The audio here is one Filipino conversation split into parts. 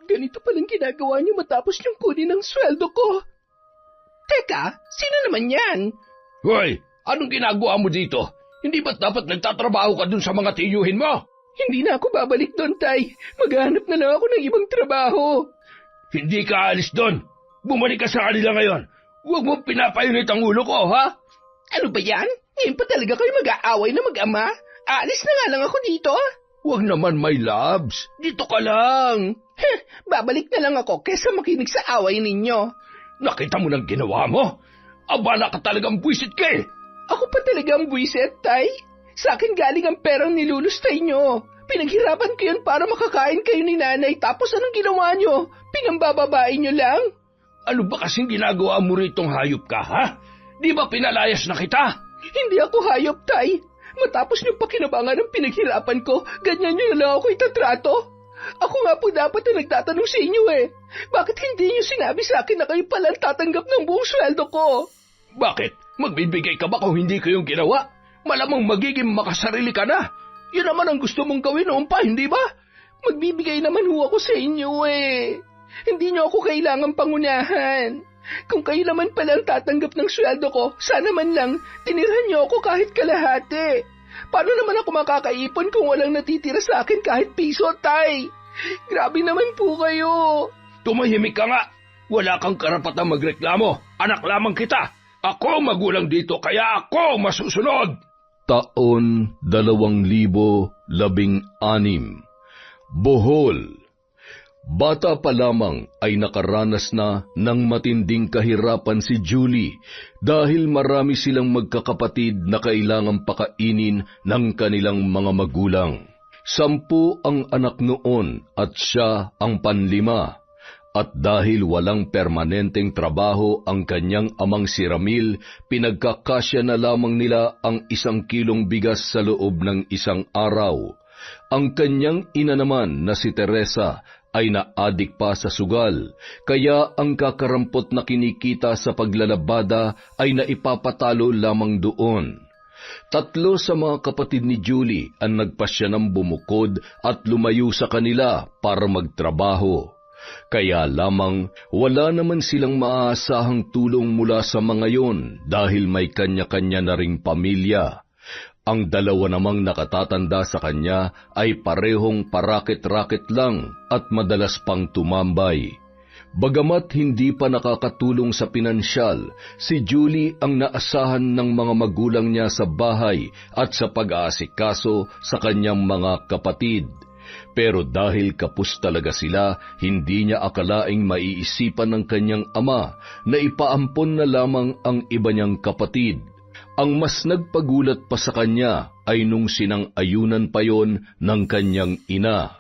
Ganito palang ginagawa niyo matapos niyong kunin ang sweldo ko. Teka, sino naman yan? Hoy, anong ginagawa mo dito? Hindi ba't dapat nagtatrabaho ka dun sa mga tiyuhin mo? Hindi na ako babalik doon, Tay. Maghanap na lang ako ng ibang trabaho. Hindi ka alis doon. Bumalik ka sa kanila ngayon. Huwag mo pinapayunit ang ulo ko, ha? Ano ba yan? Ngayon pa talaga kayo mag-aaway na mag-ama? Aalis na nga lang ako dito. Huwag naman, my loves. Dito ka lang. Babalik na lang ako kesa makinig sa away ninyo. Nakita mo ng ginawa mo? Abala ka talagang buwisit ka eh. Ako pa talaga ang buwisit, Tay. Sa akin galing ang perang nilulustay nyo. Pinaghirapan ko yun para makakain kayo ni nanay, tapos anong ginawa nyo? Pinambababae nyo lang? Ano ba kasing ginagawa mo ritong hayop ka, ha? Di ba pinalayas na kita? Hindi ako hayop, Tay. Matapos nyo pakinabangan ng pinaghirapan ko, ganyan nyo na lang ako itatrato. Ako nga po dapat na nagtatanong sa inyo eh. Bakit hindi nyo sinabi sa akin na kayo pala tatanggap ng buong sweldo ko? Bakit? Magbibigay ka ba kung hindi ko yung ginawa? Malamang magiging makasarili ka na. Yun naman ang gusto mong gawin noon pa, hindi ba? Magbibigay naman ho ako sa inyo eh. Hindi nyo ako kailangang pangunahan. Kung kayo naman pala ang tatanggap ng sweldo ko, sana man lang tinirhan nyo ako kahit kalahati. Paano naman ako makakaipon kung walang natitira sa akin kahit piso, Tay? Grabe naman po kayo. Tumahimik ka nga. Wala kang karapatang magreklamo. Anak lamang kita. Ako magulang dito, kaya ako masusunod. Taon 2016. Bohol. Bata pa lamang ay nakaranas na ng matinding kahirapan si Julie dahil marami silang magkakapatid na kailangang pakainin ng kanilang mga magulang. 10 ang anak noon at siya ang panlima. At dahil walang permanenteng trabaho ang kanyang amang si Ramil, pinagkakasya na lamang nila ang 1 kilong bigas sa loob ng 1 araw. Ang kanyang ina naman na si Teresa ay naadik pa sa sugal, kaya ang kakarampot na kinikita sa paglalabada ay naipapatalo lamang doon. 3 sa mga kapatid ni Julie ang nagpasya ng bumukod at lumayo sa kanila para magtrabaho. Kaya lamang wala naman silang maaasahang tulong mula sa mga yon dahil may kanya-kanya na ring pamilya. Ang 2 namang nakatatanda sa kanya ay parehong parakit-rakit lang at madalas pang tumambay. Bagamat hindi pa nakakatulong sa pinansyal, si Julie ang naasahan ng mga magulang niya sa bahay at sa pag-aasikaso sa kanyang mga kapatid. Pero dahil kapos talaga sila, hindi niya akalaing maiisipan ng kanyang ama na ipaampon na lamang ang iba niyang kapatid. Ang mas nagpagulat pa sa kanya ay nung sinang-ayunan pa yon ng kanyang ina.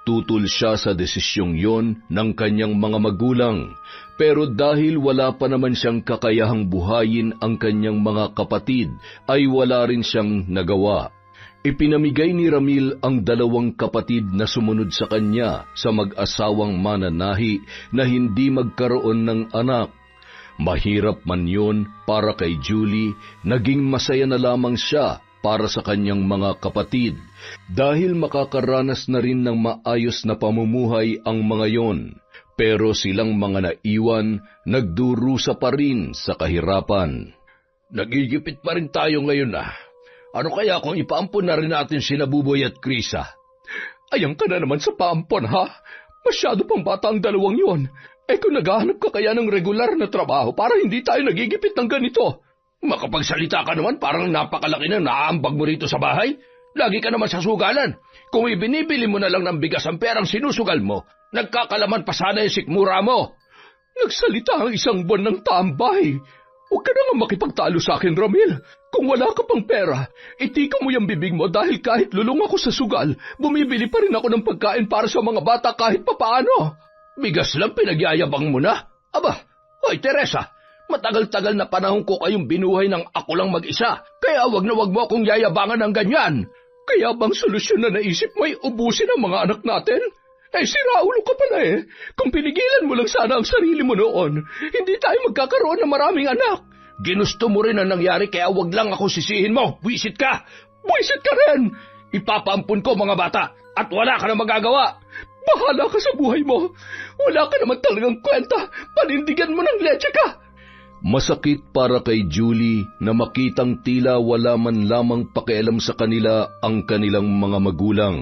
Tutol siya sa desisyong yon ng kanyang mga magulang, pero dahil wala pa naman siyang kakayahang buhayin ang kanyang mga kapatid, ay wala rin siyang nagawa. Ipinamigay ni Ramil ang 2 kapatid na sumunod sa kanya sa mag-asawang mananahi na hindi magkaroon ng anak. Mahirap man yun para kay Julie, naging masaya na lamang siya para sa kanyang mga kapatid dahil makakaranas na rin ng maayos na pamumuhay ang mga yon. Pero silang mga naiwan, nagdurusa pa rin sa kahirapan. Nagigipit pa rin tayo ngayon ah. Ano kaya kung ipaampon na rin natin si Nabuboy at Krisa? Ayan ka na naman sa paampon, ha? Masyado pang bata ang 2 yon. Kung naghahanap ka kaya ng regular na trabaho para hindi tayo nagigipit ng ganito. Makapagsalita ka naman, parang napakalaki na naaambag mo rito sa bahay. Lagi ka naman sa sugalan. Kung ibinibili mo na lang ng bigas ang perang sinusugal mo, nagkakalaman pa sana yung sikmura mo. Nagsalita ang 1 buwan ng tambay. Huwag ka na nga makipagtalo sa akin, Ramil. Kung wala ka pang pera, itika mo yung bibig mo dahil kahit lulong ako sa sugal, bumibili pa rin ako ng pagkain para sa mga bata kahit papaano. Bigas lang pinagyayabang mo na. Aba, hoy Teresa, matagal-tagal na panahon ko kayong binuhay ng ako lang mag-isa, kaya wag na wag mo akong yayabangan ng ganyan. Kaya bang solusyon na naisip mo ay ubusin ang mga anak natin? Si Raulo ka pala eh. Kung pinigilan mo lang sana ang sarili mo noon, hindi tayo magkakaroon ng maraming anak. Ginusto mo rin ang nangyari kaya wag lang ako sisihin mo. Buisit ka! Buisit ka rin! Ipapaampun ko mga bata at wala ka na magagawa. Bahala ka sa buhay mo. Wala ka naman talagang kwenta. Panindigan mo ng leche ka. Masakit para kay Julie na makitang tila wala man lamang pakialam sa kanila ang kanilang mga magulang.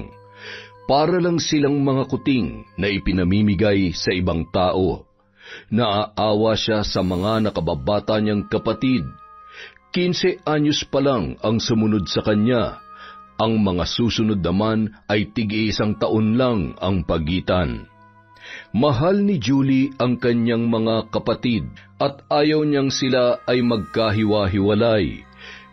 Para lang silang mga kuting na ipinamimigay sa ibang tao. Naaawa siya sa mga nakababata niyang kapatid. 15 anyos pa lang ang sumunod sa kanya. Ang mga susunod naman ay tig-iisang taon lang ang pagitan. Mahal ni Julie ang kanyang mga kapatid at ayaw niyang sila ay magkahiwa-hiwalay.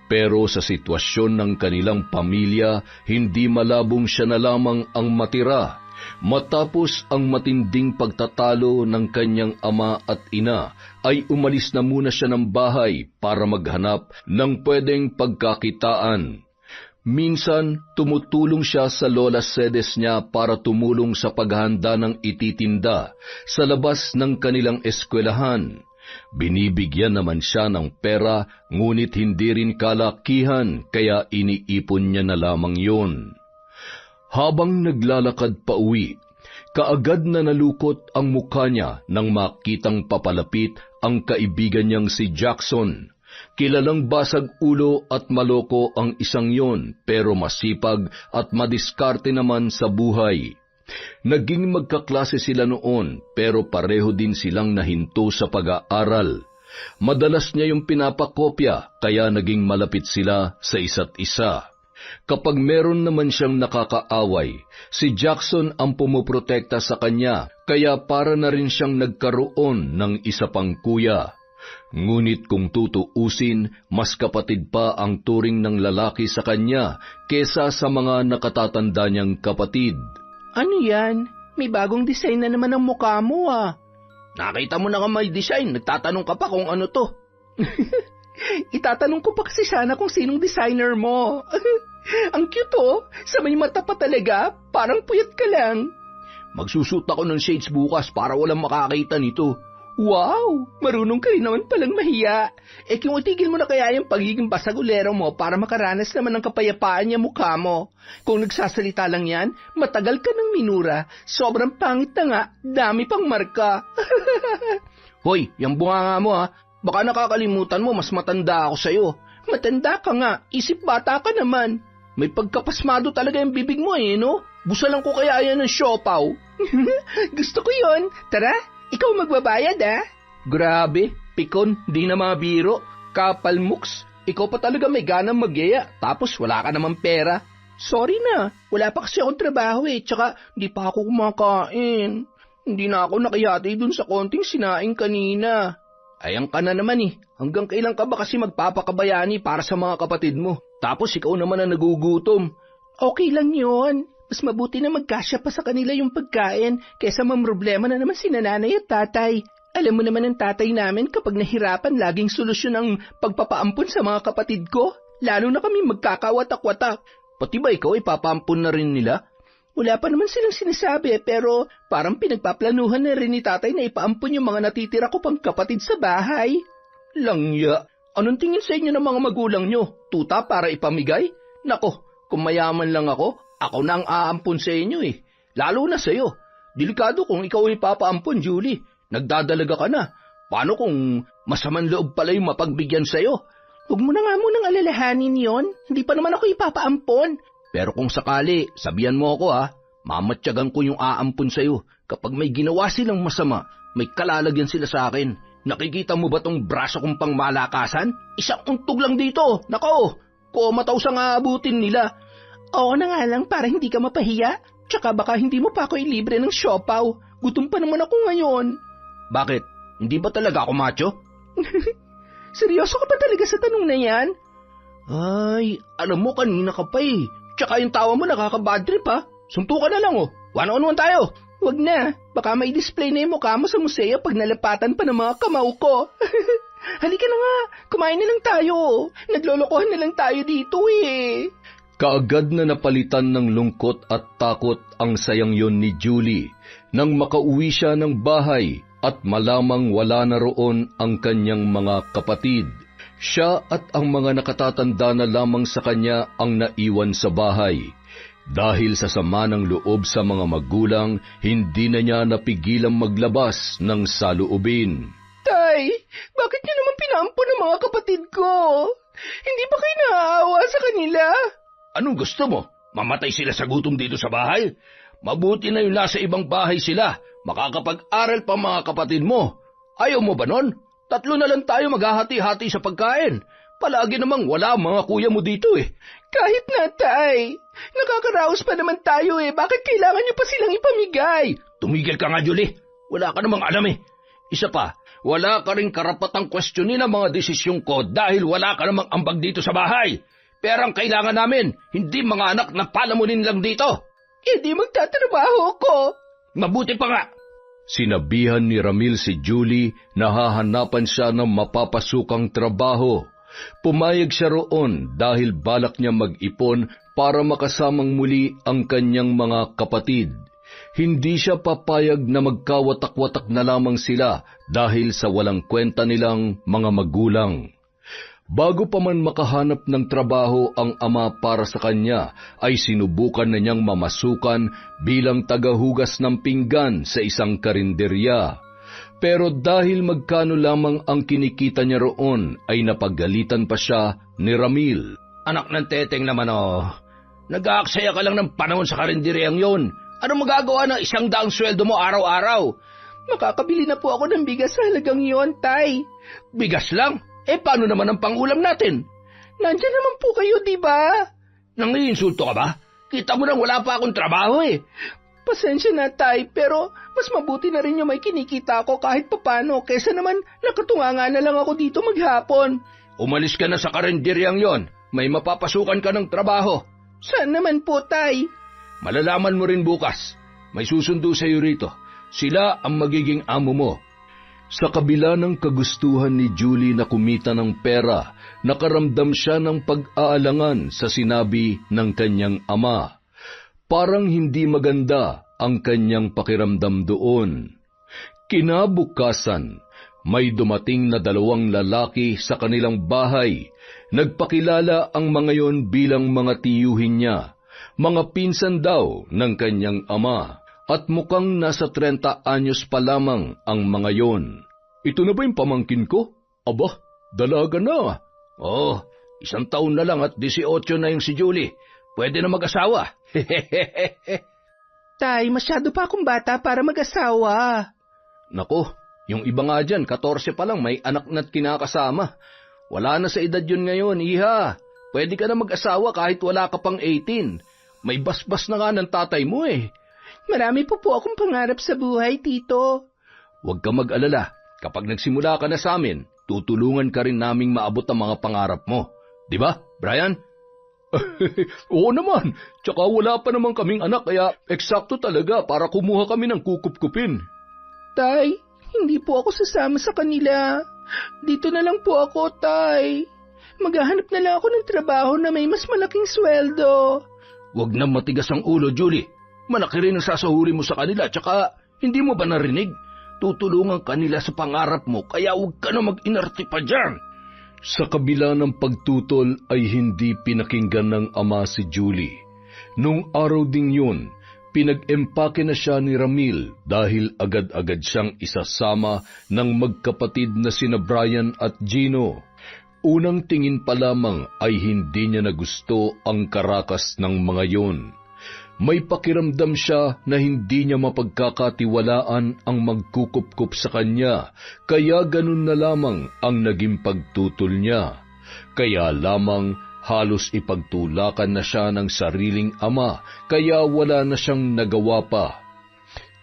Pero sa sitwasyon ng kanilang pamilya, hindi malabong siya na lamang ang matira. Matapos ang matinding pagtatalo ng kanyang ama at ina, ay umalis na muna siya ng bahay para maghanap ng pwedeng pagkakitaan. Minsan, tumutulong siya sa lola sedes niya para tumulong sa paghahanda ng ititinda sa labas ng kanilang eskwelahan. Binibigyan naman siya ng pera, ngunit hindi rin kalakihan, kaya iniipon niya na lamang yun. Habang naglalakad pa uwi, kaagad na nalukot ang mukha niya nang makitang papalapit ang kaibigan niyang si Jackson. Kilalang basag ulo at maloko ang isang yon, pero masipag at madiskarte naman sa buhay. Naging magkaklase sila noon, pero pareho din silang nahinto sa pag-aaral. Madalas niya yung pinapakopya, kaya naging malapit sila sa isa't isa. Kapag meron naman siyang nakakaaway, si Jackson ang pumuprotekta sa kanya, kaya para na rin siyang nagkaroon ng isa pang kuya. Ngunit kung tutuusin, mas kapatid pa ang turing ng lalaki sa kanya kesa sa mga nakatatanda niyang kapatid. Ano yan? May bagong design na naman ang mukha mo ah. Nakita mo na nga may design, nagtatanong ka pa kung ano to. Itatanong ko pa kasi sana kung sinong designer mo. Ang cute oh, sa may mata pa talaga, parang puyat ka lang. Magsusut ako ng shades bukas para walang makakita nito. Wow! Marunong ka rin naman palang mahiya. Kung itigil mo na kaya yung pagiging basagulero mo para makaranas naman ng kapayapaan niya mukha mo. Kung nagsasalita lang yan, matagal ka ng minura. Sobrang pangit na nga, dami pang marka. Hoy, yung bunganga mo ha. Baka nakakalimutan mo, mas matanda ako sa'yo. Matanda ka nga, isip bata ka naman. May pagkapasmado talaga yung bibig mo no? Busalan ko kaya yan ng siopaw. Gusto ko yon. Tara! Ikaw magbabayad, ah? Grabe, pikon, di na mga biro. Kapal mooks, ikaw pa talaga may ganang magyaya, tapos wala ka namang pera. Sorry na, wala pa kasi akong trabaho tsaka di pa ako kumakain. Hindi na ako nakihati dun sa konting sinaing kanina. Ayan ka na naman hanggang kailan ka ba kasi magpapakabayani para sa mga kapatid mo? Tapos ikaw naman ang nagugutom. Okay lang yon. Mas mabuti na magkasya pa sa kanila yung pagkain kaysa mamroblema na naman si nanay at tatay. Alam mo naman ang tatay namin kapag nahirapan laging solusyon ang pagpapaampun sa mga kapatid ko. Lalo na kami magkakawatak-watak. Pati ba ikaw ipapaampun na rin nila? Wala pa naman silang sinasabi pero parang pinagpaplanuhan na rin ni tatay na ipaampun yung mga natitira ko pang kapatid sa bahay. Langya, anong tingin sa inyo ng mga magulang nyo? Tuta para ipamigay? Nako, kung mayaman lang ako na ang aampun sa inyo Lalo na sa'yo. Delikado kung ikaw ay papaampun, Julie. Nagdadalaga ka na. Paano kung masamang loob pala yung mapagbigyan sa'yo? Huwag mo na nga munang alalahanin yon. Hindi pa naman ako ipapaampon. Pero kung sakali, sabihan mo ako mamatyagan ko yung aampun sa'yo. Kapag may ginawa silang masama, may kalalagyan sila sa akin. Nakikita mo ba tong braso kong pangmalakasan? Isang untog lang dito. Nako, komataw sa nga abutin nila. Oo na nga lang para hindi ka mapahiya. Tsaka baka hindi mo pa ako ilibre ng siopaw. Gutom pa naman ako ngayon. Bakit? Hindi ba talaga ako macho? Seryoso ka ba talaga sa tanong na yan? Ay, alam mo kanina ka pa Tsaka yung tawa mo nakaka-bad trip Suntukan na lang One-on-one tayo. Wag na. Baka may display na yung mukha mo sa museo pag nalapatan pa ng mga kamao ko. Halika na nga. Kumain na lang tayo. Naglolokohan na lang tayo dito Kaagad na napalitan ng lungkot at takot ang sayang yon ni Julie nang makauwi siya ng bahay at malamang wala na roon ang kanyang mga kapatid. Siya at ang mga nakatatanda na lamang sa kanya ang naiwan sa bahay. Dahil sa sama ng loob sa mga magulang, hindi na niya napigilang maglabas ng saloobin. Tay, bakit niyo naman pinaampon ang mga kapatid ko? Hindi ba kayo naaawa sa kanila? Anong gusto mo? Mamatay sila sa gutom dito sa bahay? Mabuti na yung nasa ibang bahay sila. Makakapag-aral pa mga kapatid mo. Ayaw mo ba nun? 3 na lang tayo maghahati-hati sa pagkain. Palagi namang wala ang mga kuya mo dito eh. Kahit na, Tay. Nakakaraos pa naman tayo eh. Bakit kailangan niyo pa silang ipamigay? Tumigil ka nga, Julie. Wala ka namang alam eh. Isa pa, wala ka rin karapatang questionin ang mga desisyong ko dahil wala ka namang ambag dito sa bahay. Pero ang kailangan namin, hindi mga anak na palamunin lang dito. Hindi magtatrabaho ko. Mabuti pa nga. Sinabihan ni Ramil si Julie na hahanapan siya ng mapapasukang trabaho. Pumayag siya roon dahil balak niya mag-ipon para makasamang muli ang kanyang mga kapatid. Hindi siya papayag na magkawatak-watak na lamang sila dahil sa walang kwenta nilang mga magulang. Bago pa man makahanap ng trabaho ang ama para sa kanya, ay sinubukan na niyang mamasukan bilang tagahugas ng pinggan sa isang karinderya. Pero dahil magkano lamang ang kinikita niya roon, ay napagalitan pa siya ni Ramil. Anak ng teteng naman nag-aaksaya ka lang ng panahon sa karinderyang yon. Ano magagawa ng 100 sweldo mo araw-araw? Makakabili na po ako ng bigas sa halagang yon, Tay. Bigas lang? Paano naman ang pangulam natin? Nandiyan naman po kayo, di ba? Nangiinsulto ka ba? Kita mo nang wala pa akong trabaho eh. Pasensya na, Tay, pero mas mabuti na rin yung may kinikita ako kahit papano kaysa naman nakatunganga na lang ako dito maghapon. Umalis ka na sa karinderyang yon. May mapapasukan ka ng trabaho. Saan naman po, Tay? Malalaman mo rin bukas. May susundo sa iyo rito. Sila ang magiging amo mo. Sa kabila ng kagustuhan ni Julie na kumita ng pera, nakaramdam siya ng pag-aalangan sa sinabi ng kanyang ama. Parang hindi maganda ang kanyang pakiramdam doon. Kinabukasan, may dumating na 2 lalaki sa kanilang bahay. Nagpakilala ang mga yon bilang mga tiyuhin niya, mga pinsan daw ng kanyang ama, at mukhang nasa 30 anyos pa lamang ang mga yon. Ito na ba yung pamangkin ko? Aba, dalaga na. Oh, 1 taon na lang at 18 na yung si Julie. Pwede na mag-asawa. Tay, masyado pa akong bata para mag-asawa. Nako, yung iba nga dyan, 14 pa lang may anak na't kinakasama. Wala na sa edad yun ngayon, iha. Pwede ka na mag-asawa kahit wala ka pang 18. May basbas na nga ng tatay mo eh. Marami po akong pangarap sa buhay, Tito. Huwag ka mag-alala. Kapag nagsimula ka na sa amin, tutulungan ka rin naming maabot ang mga pangarap mo. Di ba, Brian? Oo naman. Tsaka wala pa naman kaming anak kaya eksakto talaga para kumuha kami ng kukup-kupin. Tay, hindi po ako sasama sa kanila. Dito na lang po ako, Tay. Maghahanap na lang ako ng trabaho na may mas malaking sweldo. Huwag na matigas ang ulo, Julie. Malaki rin ang sasahuri mo sa kanila, tsaka hindi mo ba narinig? Tutulungan kanila sa pangarap mo, kaya huwag ka na mag-inarte pa dyan. Sa kabila ng pagtutol ay hindi pinakinggan ng ama si Julie. Nung araw ding yun, pinag-empake na siya ni Ramil dahil agad-agad siyang isasama ng magkapatid na sina Brian at Gino. Unang tingin pa lamang ay hindi niya nagusto ang karakas ng mga yon. May pakiramdam siya na hindi niya mapagkakatiwalaan ang magkukup-kup sa kanya, kaya ganun na lamang ang naging pagtutol niya. Kaya lamang halos ipagtulakan na siya ng sariling ama, kaya wala na siyang nagawa pa.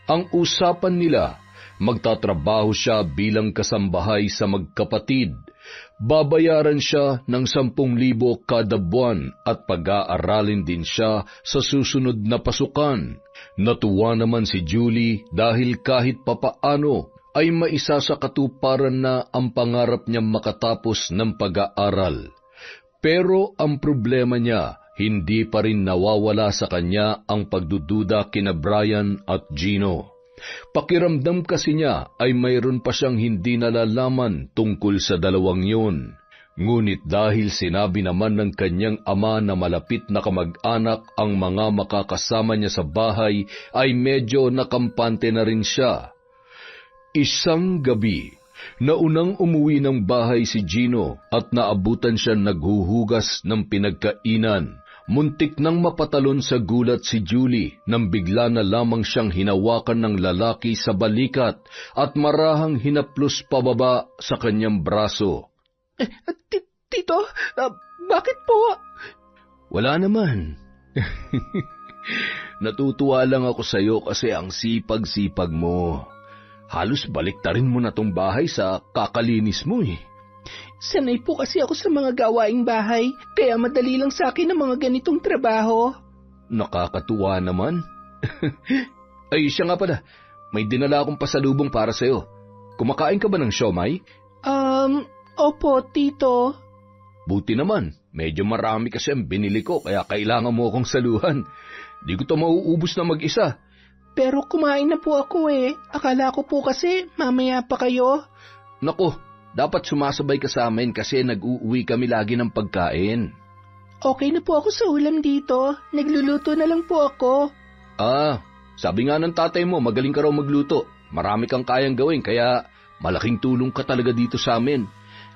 Ang usapan nila, magtatrabaho siya bilang kasambahay sa magkapatid. Babayaran siya ng 10,000 kada buwan at pag-aaralin din siya sa susunod na pasukan. Natuwa naman si Julie dahil kahit papaano ay maisa sa katuparan na ang pangarap niyang makatapos ng pag-aaral. Pero ang problema niya, hindi pa rin nawawala sa kanya ang pagdududa kina Brian at Gino. Pakiramdam kasi niya ay mayroon pa siyang hindi nalalaman tungkol sa dalawang yun. Ngunit dahil sinabi naman ng kanyang ama na malapit na kamag-anak ang mga makakasama niya sa bahay, ay medyo nakampante na rin siya. Isang gabi, naunang umuwi ng bahay si Gino at naabutan siya naghuhugas ng pinagkainan. Muntik nang mapatalon sa gulat si Julie nang bigla na lamang siyang hinawakan ng lalaki sa balikat at marahang hinaplos pababa sa kanyang braso. Tito, bakit po? Wala naman. Natutuwa lang ako sa iyo kasi ang sipag-sipag mo. Halos baliktarin mo na tong bahay sa kakalinis mo eh. Sanay po kasi ako sa mga gawaing bahay, kaya madali lang sa akin ang mga ganitong trabaho. Nakakatuwa naman. Ay, siya nga pala. May dinala akong pasalubong para sa iyo. Kumakain ka ba ng siomai? Opo, Tito. Buti naman, medyo marami kasi ang binili ko kaya kailangan mo akong saluhan. Di ko to mauubos na mag-isa. Pero kumain na po ako eh. Akala ko po kasi mamaya pa kayo. Naku, dapat sumasabay ka sa amin kasi nag-uuwi kami lagi ng pagkain. Okay na po ako sa ulam dito. Nagluluto na lang po ako. Sabi nga ng tatay mo, magaling ka raw magluto. Marami kang kayang gawin kaya malaking tulong ka talaga dito sa amin.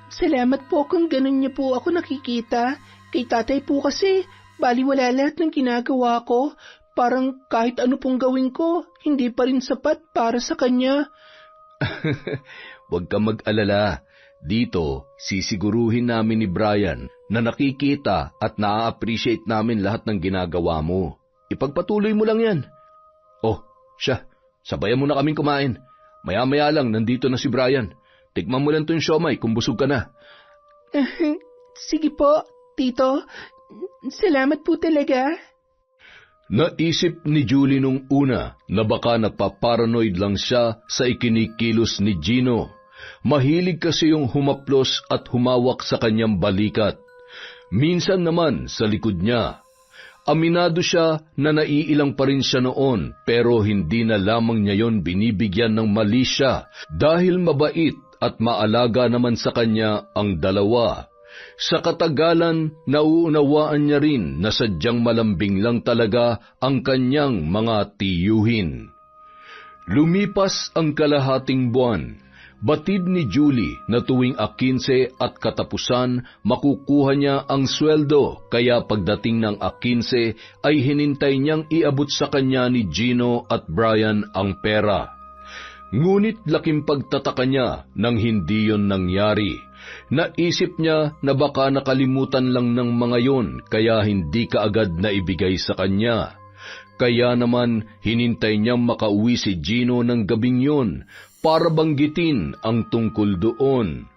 Salamat po kung ganun niya po ako nakikita. Kay tatay po kasi, baliwala lahat ng ginagawa ko. Parang kahit ano pong gawin ko, hindi pa rin sapat para sa kanya. Huwag kang mag-alala. Dito, sisiguruhin namin ni Brian na nakikita at na-appreciate namin lahat ng ginagawa mo. Ipagpatuloy mo lang yan. Oh, siya, sabayan mo na kaming kumain. Maya-maya lang, nandito na si Brian. Tikman mo lang itong siomai kung busog ka na. Sige po, Tito. Salamat po talaga. Naisip ni Julie nung una na baka napaparanoid lang siya sa ikinikilos ni Gino. Mahilig kasi yung humaplos at humawak sa kanyang balikat. Minsan naman sa likod niya. Aminado siya na naiilang pa rin siya noon pero hindi na lamang niya yon binibigyan ng mali siya dahil mabait at maalaga naman sa kanya ang dalawa. Sa katagalan, nauunawaan niya rin na sadyang malambing lang talaga ang kanyang mga tiyuhin. Lumipas ang kalahating buwan. Batid ni Julie na tuwing 15 at katapusan, makukuha niya ang sweldo, kaya pagdating ng 15 ay hinintay niyang iabot sa kanya ni Gino at Brian ang pera. Ngunit laking pagtataka niya nang hindi yon nangyari. Naisip niya na baka nakalimutan lang ng mga yon kaya hindi kaagad na ibigay sa kanya. Kaya naman hinintay niyang makauwi si Gino ng gabing yon para banggitin ang tungkol doon.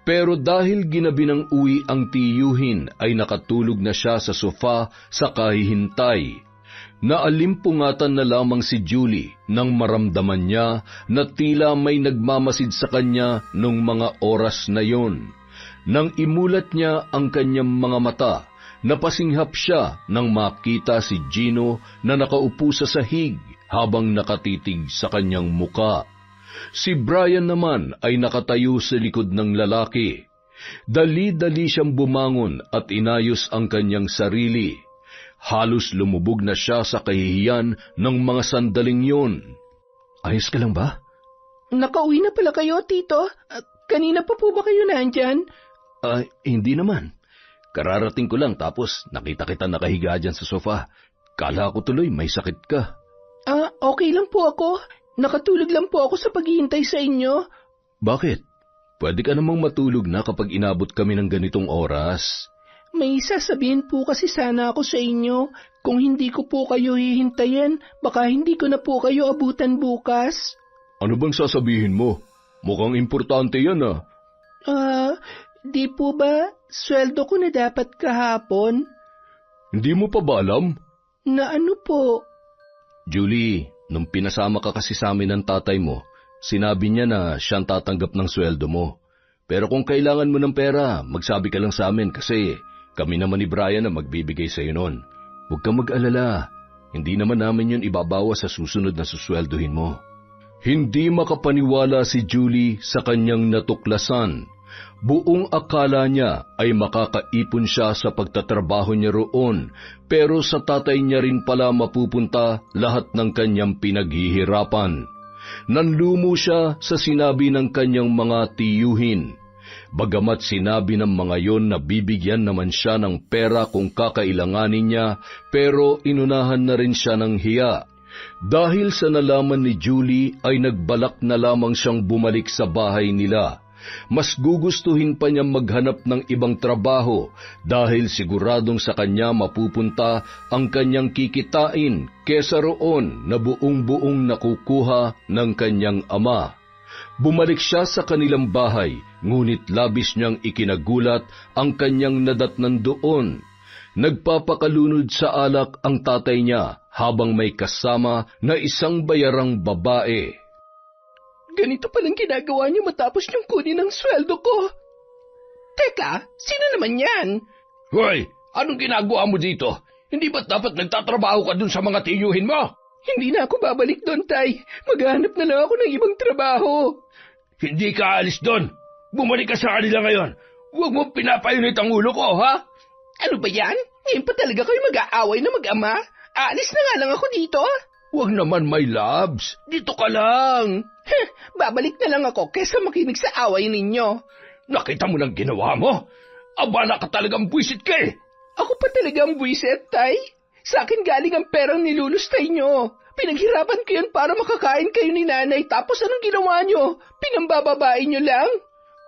Pero dahil ginabi ng uwi ang tiyuhin ay nakatulog na siya sa sofa sa kahihintay. Naalimpungatan na lamang si Julie nang maramdaman niya na tila may nagmamasid sa kanya nung mga oras na yon. Nang imulat niya ang kanyang mga mata, napasinghap siya nang makita si Gino na nakaupo sa sahig habang nakatitig sa kanyang muka. Si Brian naman ay nakatayo sa likod ng lalaki. Dali-dali siyang bumangon at inayos ang kanyang sarili. Halos lumubog na siya sa kahihiyan ng mga sandaling yon. Ayos ka lang ba? Nakauwi na pala kayo, Tito. Kanina pa po ba kayo nandyan? Hindi naman. Kararating ko lang tapos nakita kita nakahiga dyan sa sofa. Kala ko tuloy may sakit ka. Okay lang po ako. Nakatulog lang po ako sa paghihintay sa inyo. Bakit? Pwede ka namang matulog na kapag inabot kami ng ganitong oras. May sasabihin po kasi sana ako sa inyo. Kung hindi ko po kayo hihintayin, baka hindi ko na po kayo abutan bukas. Ano bang sasabihin mo? Mukhang importante yan Di po ba sweldo ko na dapat kahapon? Hindi mo pa ba alam? Na ano po? Julie, nung pinasama ka kasi sa amin ng tatay mo, sinabi niya na siyang tatanggap ng sweldo mo. Pero kung kailangan mo ng pera, magsabi ka lang sa amin kasi kami naman ni Brian na magbibigay sa iyo noon. Huwag kang mag-alala. Hindi naman namin yun ibabawas sa susunod na susweldohin mo. Hindi makapaniwala si Julie sa kanyang natuklasan. Buong akala niya ay makakaipon siya sa pagtatrabaho niya roon, pero sa tatay niya rin pala mapupunta lahat ng kanyang pinaghihirapan. Nanlumo siya sa sinabi ng kanyang mga tiyuhin. Bagamat sinabi ng mga yon na bibigyan naman siya ng pera kung kakailanganin niya, pero inunahan na rin siya ng hiya. Dahil sa nalaman ni Julie ay nagbalak na lamang siyang bumalik sa bahay nila. Mas gugustuhin pa niya maghanap ng ibang trabaho dahil siguradong sa kanya mapupunta ang kanyang kikitain kesa roon na buong-buong nakukuha ng kanyang ama. Bumalik siya sa kanilang bahay, ngunit labis niyang ikinagulat ang kanyang nadatnan doon. Nagpapakalunod sa alak ang tatay niya habang may kasama na isang bayarang babae. Ganito palang ginagawa niyo matapos niyong kunin ang sweldo ko. Teka, sino naman yan? Hoy, anong ginagawa mo dito? Hindi ba't dapat nagtatrabaho ka dun sa mga tiyuhin mo? Hindi na ako babalik doon, Tay. Maghahanap na lang ako ng ibang trabaho. Hindi ka alis doon. Bumalik ka sa kanila ngayon. Huwag mo pinapayunit ang ulo ko, ha? Ano ba yan? Ngayon pa talaga kayo mag-aaway na mag-ama? Aalis na nga lang ako dito. Huwag naman, my loves. Dito ka lang. Babalik na lang ako kesa makinig sa away ninyo. Nakita mo ng ginawa mo? Abala ka talagang buwisit ka eh. Ako pa talaga ang buwisit, Tay. Sa akin galing ang perang nilulustay nyo. Pinaghirapan ko yan para makakain kayo ni nanay, tapos anong ginawa nyo? Pinambababae nyo lang?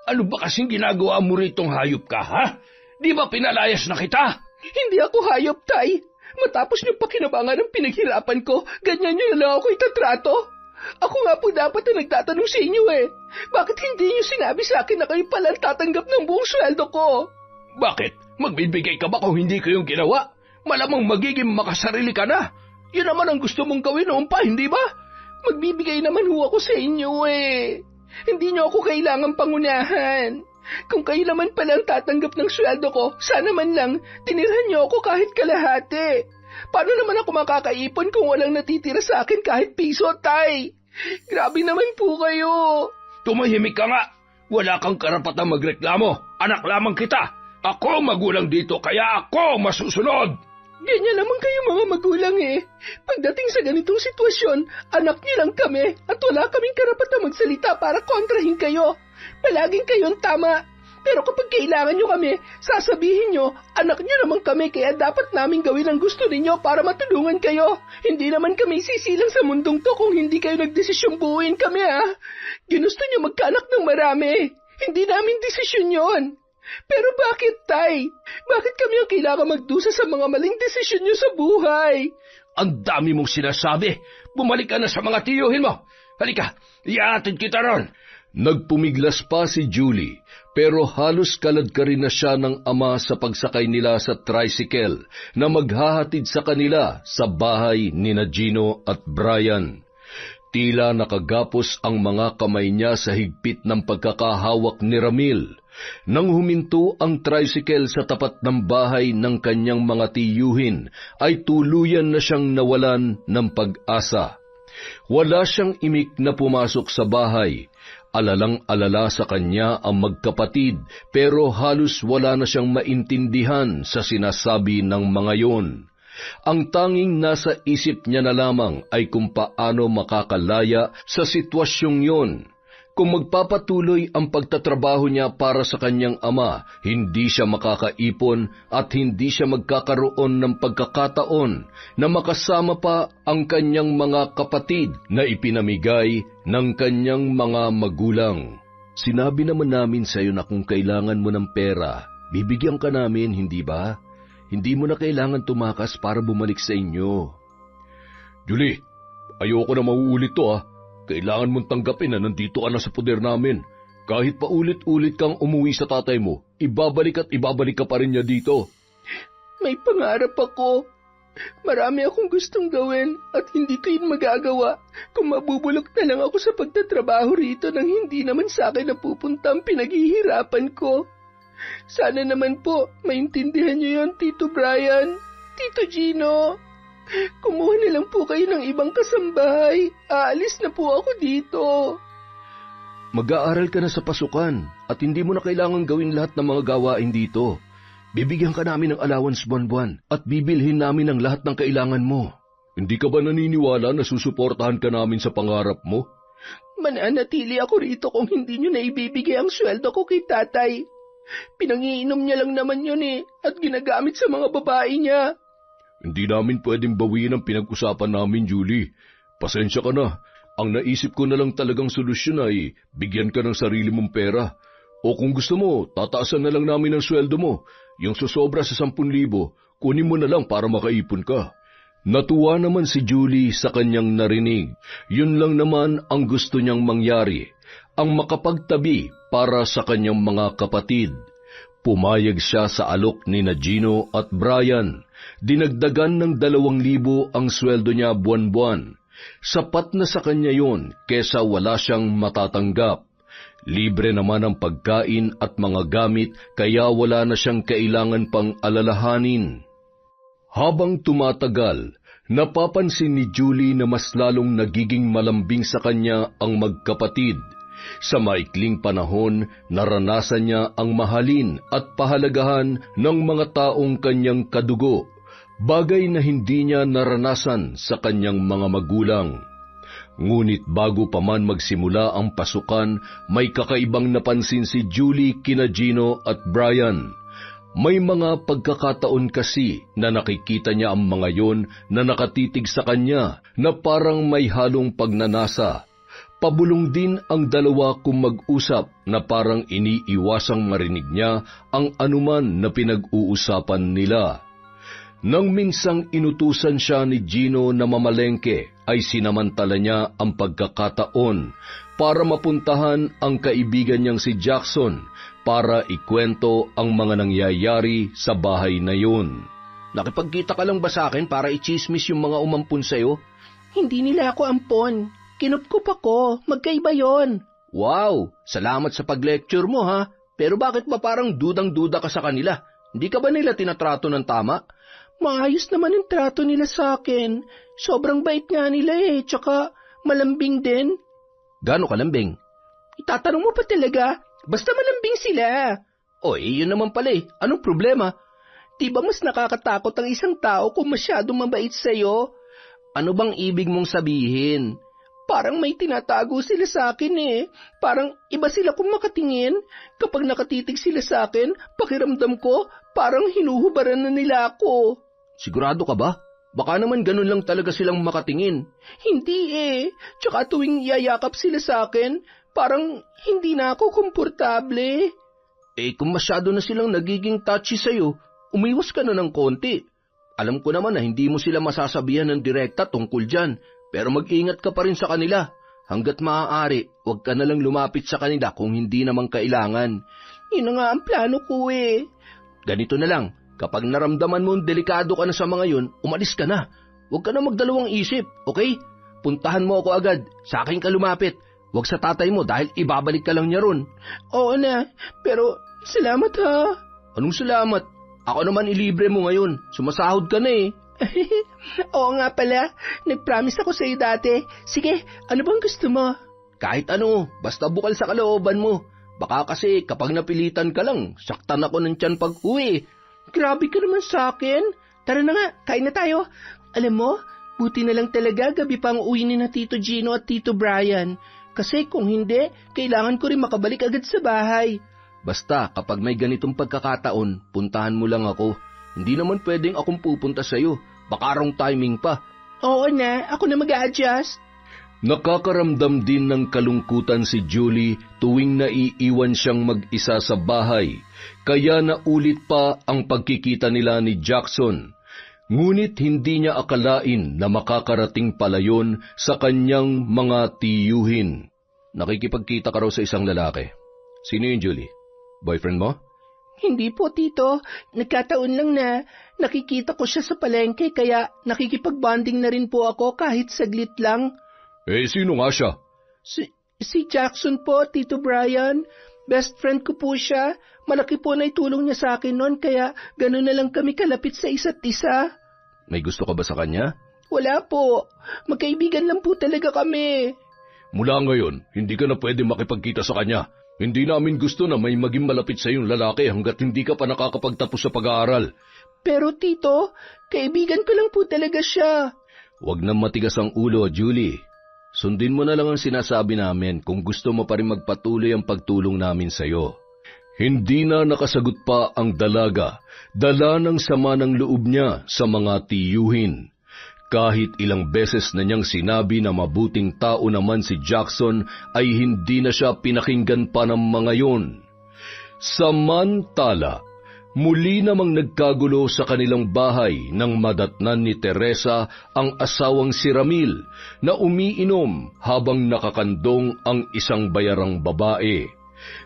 Ano ba kasing ginagawa mo ritong hayop ka, ha? Di ba pinalayas na kita? Hindi ako hayop, Tay. Matapos niyong pakinabangan ng pinaghirapan ko, ganyan niyo na lang ako itatrato. Ako nga po dapat na nagtatanong sa inyo eh. Bakit hindi niyo sinabi sa akin na kayo pala tatanggap ng buong sweldo ko? Bakit? Magbibigay ka ba kung hindi ko yung ginawa? Malamang magiging makasarili ka na. Yun naman ang gusto mong gawin noon pa, hindi ba? Magbibigay naman ho ako sa inyo eh. Hindi niyo ako kailangang pangunahan. Kung kayo naman pala ang tatanggap ng sweldo ko, sana man lang tinirhan niyo ako kahit kalahati. Paano naman ako makakaipon kung walang natitira sa akin kahit piso, Tay? Grabe naman po kayo. Tumahimik ka nga. Wala kang karapatang magreklamo. Anak lamang kita. Ako magulang dito, kaya ako masusunod. Ganyan naman kayo mga magulang eh. Pagdating sa ganitong sitwasyon, anak niyo lang kami at wala kaming karapatang magsalita para kontrahin kayo. Palaging kayong tama. Pero kapag kailangan nyo kami, sasabihin nyo, anak nyo naman kami kaya dapat namin gawin ang gusto ninyo para matulungan kayo. Hindi naman kami sisilang sa mundong to kung hindi kayo nagdesisyong buuin kami ha. Ginusto nyo magkaanak ng marami. Hindi namin desisyon yon. Pero bakit, Tay? Bakit kami ang kailangan magdusa sa mga maling desisyon nyo sa buhay? Ang dami mong sinasabi. Bumalik ka na sa mga tiyuhin mo. Halika, iatid kita ron. Nagpumiglas pa si Julie, pero halos kalad ka rin na siya ng ama sa pagsakay nila sa tricycle na maghahatid sa kanila sa bahay ni Gino at Brian. Tila nakagapos ang mga kamay niya sa higpit ng pagkakahawak ni Ramil. Nang huminto ang tricycle sa tapat ng bahay ng kanyang mga tiyuhin, ay tuluyan na siyang nawalan ng pag-asa. Wala siyang imik na pumasok sa bahay. Alalang-alala sa kanya ang magkapatid, pero halos wala na siyang maintindihan sa sinasabi ng mga yon. Ang tanging nasa isip niya na lamang ay kung paano makakalaya sa sitwasyong yon. Kung magpapatuloy ang pagtatrabaho niya para sa kanyang ama, hindi siya makakaipon at hindi siya magkakaroon ng pagkakataon na makasama pa ang kanyang mga kapatid na ipinamigay ng kanyang mga magulang. Sinabi naman namin sa iyo na kung kailangan mo ng pera, bibigyan ka namin, hindi ba? Hindi mo na kailangan tumakas para bumalik sa inyo. Julie, ayoko na mauulit to ah. Kailangan mong tanggapin na nandito ka na sa poder namin. Kahit pa ulit-ulit kang umuwi sa tatay mo, ibabalik at ibabalik ka pa rin niya dito. May pangarap ako. Marami akong gustong gawin at hindi ko yun magagawa kung mabubulok na lang ako sa pagtatrabaho rito nang hindi naman sa akin napupunta ang pinaghihirapan ko. Sana naman po maintindihan niyo yun, Tito Brian, Tito Gino. Kumuha na lang po kayo ng ibang kasambahay. Aalis na po ako dito. Mag-aaral ka na sa pasukan at hindi mo na kailangan gawin lahat ng mga gawain dito. Bibigyan ka namin ng allowance buwan-buwan at bibilhin namin ang lahat ng kailangan mo. Hindi ka ba naniniwala na susuportahan ka namin sa pangarap mo? Mananatili ako rito kung hindi nyo na ibibigay ang sweldo ko kay tatay. Pinangiinom niya lang naman yun at ginagamit sa mga babae niya. Hindi namin pwedeng bawiin ang pinag-usapan namin, Julie. Pasensya ka na. Ang naisip ko na lang talagang solusyon ay bigyan ka ng sarili mong pera. O kung gusto mo, tataasan na lang namin ang sweldo mo. Yung susobra sa 10,000, kunin mo na lang para makaipon ka. Natuwa naman si Julie sa kanyang narinig. Yun lang naman ang gusto niyang mangyari, ang makapagtabi para sa kanyang mga kapatid. Pumayag siya sa alok ni Gino at Brian. Dinagdagan ng 2,000 ang sweldo niya buwan-buwan. Sapat na sa kanya yun kesa wala siyang matatanggap. Libre naman ang pagkain at mga gamit kaya wala na siyang kailangan pang alalahanin. Habang tumatagal, napapansin ni Julie na mas lalong nagiging malambing sa kanya ang magkapatid. Sa maikling panahon, naranasan niya ang mahalin at pahalagahan ng mga taong kanyang kadugo, bagay na hindi niya naranasan sa kanyang mga magulang. Ngunit bago pa man magsimula ang pasukan, may kakaibang napansin si Julie kina Gino at Brian. May mga pagkakataon kasi na nakikita niya ang mga yon na nakatitig sa kanya na parang may halong pagnanasa. Pabulong din ang dalawa kung mag-usap na parang iniiwasang marinig niya ang anuman na pinag-uusapan nila. Nang minsang inutusan siya ni Gino na mamalengke, ay sinamantala niya ang pagkakataon para mapuntahan ang kaibigan niyang si Jackson para ikwento ang mga nangyayari sa bahay na yun. Nakipagkita ka lang ba sa akin para i-chismis yung mga umampun sa'yo? Hindi nila ako ampon. Kinupkup ako. Magkaiba yon. Wow! Salamat sa pag-lecture mo ha. Pero bakit ba parang dudang-duda ka sa kanila? Hindi ka ba nila tinatrato ng tama? Maayos naman yung trato nila sa akin. Sobrang bait nga nila tsaka malambing din. Gaano kalambing? Itatanong mo pa talaga? Basta malambing sila. Yun naman pala Anong problema? Di ba mas nakakatakot ang isang tao kung masyadong mabait sa'yo? Ano bang ibig mong sabihin? Parang may tinatago sila sa akin Parang iba sila kung makatingin. Kapag nakatitig sila sa akin, pakiramdam ko parang hinuhubaran na nila ako. Sigurado ka ba? Baka naman ganun lang talaga silang makatingin. Hindi Tsaka tuwing yayakap sila sa akin, parang hindi na ako komportable. Kung masyado na silang nagiging touchy sa'yo, umiwas ka na ng konti. Alam ko naman na hindi mo sila masasabihan ng direkta tungkol dyan, pero mag-ingat ka pa rin sa kanila. Hanggat maaari, huwag ka na lang lumapit sa kanila kung hindi naman kailangan. Yun na nga ang plano ko Ganito na lang, kapag naramdaman mo delikado ka na sa mga yun, umalis ka na. Huwag ka na magdalawang isip, okay? Puntahan mo ako agad, sa akin ka lumapit. Huwag sa tatay mo dahil ibabalik ka lang niya ron. Oo na, pero salamat ha. Anong salamat? Ako naman ilibre mo ngayon, sumasahod ka na Oo nga pala, nag-promise ako sa'yo dati. Sige, ano bang gusto mo? Kahit ano, basta bukal sa kalooban mo. Baka kasi kapag napilitan ka lang, saktan ako ng tiyan pag-uwi. Grabe ka naman sa akin. Tara na nga, kain na tayo. Alam mo, buti na lang talaga gabi pang uwi ni na Tito Gino at Tito Brian. Kasi kung hindi, kailangan ko rin makabalik agad sa bahay. Basta kapag may ganitong pagkakataon, puntahan mo lang ako. Hindi naman pwedeng akong pupunta sa'yo. Baka wrong timing pa. Oo na, ako na mag-a-adjust. Nakakaramdam din ng kalungkutan si Julie tuwing naiiwan siyang mag-isa sa bahay, kaya naulit pa ang pagkikita nila ni Jackson. Ngunit hindi niya akalain na makakarating pala yun sa kanyang mga tiyuhin. Nakikipagkita ka raw sa isang lalaki. Sino yun, Julie? Boyfriend mo? Hindi po, Tito. Nagkataon lang na nakikita ko siya sa palengke kaya nakikipag-bonding na rin po ako kahit saglit lang. Sino nga siya? Si Jackson po, Tito Brian. Best friend ko po siya. Malaki po na itulong niya sa akin noon kaya gano'n na lang kami kalapit sa isa't isa. May gusto ka ba sa kanya? Wala po. Magkaibigan lang po talaga kami. Mula ngayon, hindi ka na pwede makipagkita sa kanya. Hindi namin gusto na may maging malapit sa iyong lalaki hanggat hindi ka pa nakakapagtapos sa pag-aaral. Pero tito, kaibigan ko lang po talaga siya. Huwag na matigas ang ulo, Julie. Sundin mo na lang ang sinasabi namin kung gusto mo pa rin magpatuloy ang pagtulong namin sa iyo. Hindi na nakasagot pa ang dalaga, dala ng sama ng loob niya sa mga tiyuhin. Kahit ilang beses na niyang sinabi na mabuting tao naman si Jackson ay hindi na siya pinakinggan pa ng mga yon. Samantala, muli namang nagkagulo sa kanilang bahay nang madatnan ni Teresa ang asawang si Ramil na umiinom habang nakakandong ang isang bayarang babae.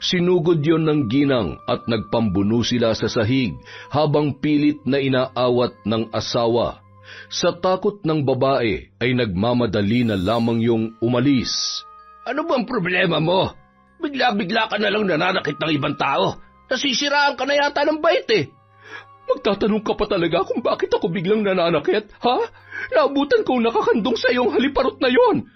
Sinugod yon ng ginang at nagpambuno sila sa sahig habang pilit na inaawat ng asawa. Sa takot ng babae ay nagmamadali na lamang yung umalis. Ano bang problema mo? Bigla-bigla ka na lang nananakit ng ibang tao. Nasisiraan ka na yata ng bait eh. Magtatanong ka pa talaga kung bakit ako biglang nananakit, ha? Naabutan kong nakakandong sa iyong haliparot na yon.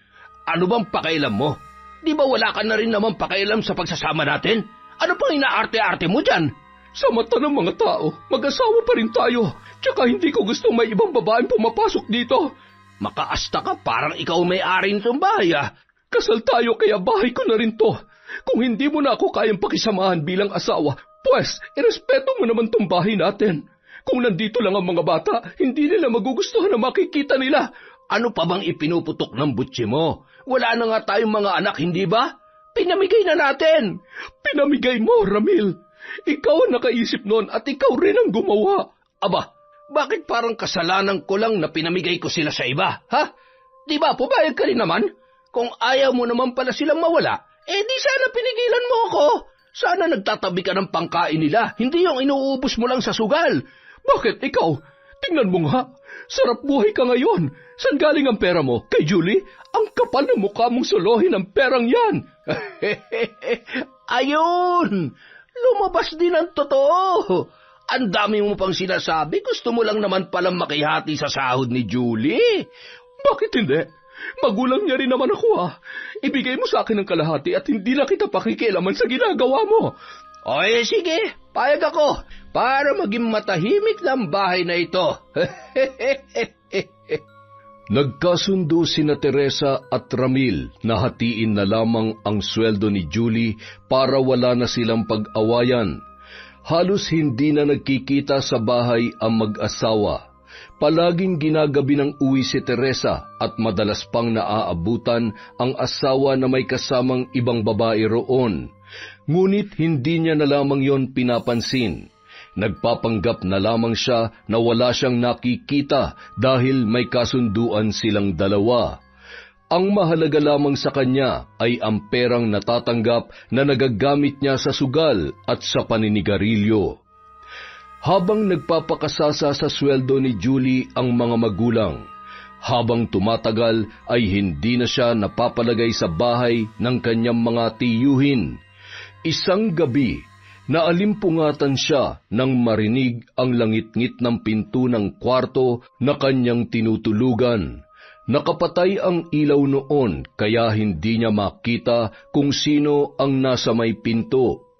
Ano bang pakailam mo? Di ba wala ka na rin naman pakailam sa pagsasama natin? Ano pang inaarte-arte mo dyan? Sa mata ng mga tao, mag-asawa pa rin tayo. Tsaka hindi ko gusto may ibang babaeng pumapasok dito. Makaasta ka, parang ikaw may-ari nitong bahay ah. Kasal tayo kaya bahay ko na rin to. Kung hindi mo na ako kayang pakisamahan bilang asawa, pues, irespeto mo naman tong bahay natin. Kung nandito lang ang mga bata, hindi nila magugustuhan na makikita nila. Ano pa bang ipinuputok ng butsi mo? Wala na nga tayong mga anak, hindi ba? Pinamigay na natin. Pinamigay mo, Ramil. Ikaw ang nakaisip nun at ikaw rin ang gumawa. Aba, bakit parang kasalanan ko lang na pinamigay ko sila sa iba, ha? Di ba, pumayag ka rin naman? Kung ayaw mo naman pala silang mawala, di sana pinigilan mo ako. Sana nagtatabi ka ng pangkain nila, hindi yung inuubos mo lang sa sugal. Bakit ikaw? Tingnan mo nga, sarap buhay ka ngayon. Saan galing ang pera mo? Kay Julie? Ang kapal ng mukha mong solohin ang perang yan. Ayun! Lumabas din ang totoo. Ang dami mo pang sinasabi, gusto mo lang naman palang makihati sa sahod ni Julie. Bakit hindi? Magulang niya rin naman ako ah. Ibigay mo sa akin ang kalahati at hindi na kita pakikialaman sa ginagawa mo. Oy, sige, payag ako para maging matahimik lang bahay na ito. Nagkasundo sina Teresa at Ramil na hatiin na lamang ang sweldo ni Julie para wala na silang pag-awayan. Halos hindi na nagkikita sa bahay ang mag-asawa. Palaging ginagabi ng uwi si Teresa at madalas pang naaabutan ang asawa na may kasamang ibang babae roon. Ngunit hindi niya na lamang yon pinapansin. Nagpapanggap na lamang siya na wala siyang nakikita dahil may kasunduan silang dalawa. Ang mahalaga lamang sa kanya ay ang perang natatanggap na nagagamit niya sa sugal at sa paninigarilyo. Habang nagpapakasasa sa sweldo ni Julie ang mga magulang, habang tumatagal ay hindi na siya napapalagay sa bahay ng kanyang mga tiyuhin. Isang gabi, naalimpungatan siya nang marinig ang langit-ngit ng pinto ng kwarto na kanyang tinutulugan. Nakapatay ang ilaw noon kaya hindi niya makita kung sino ang nasa may pinto.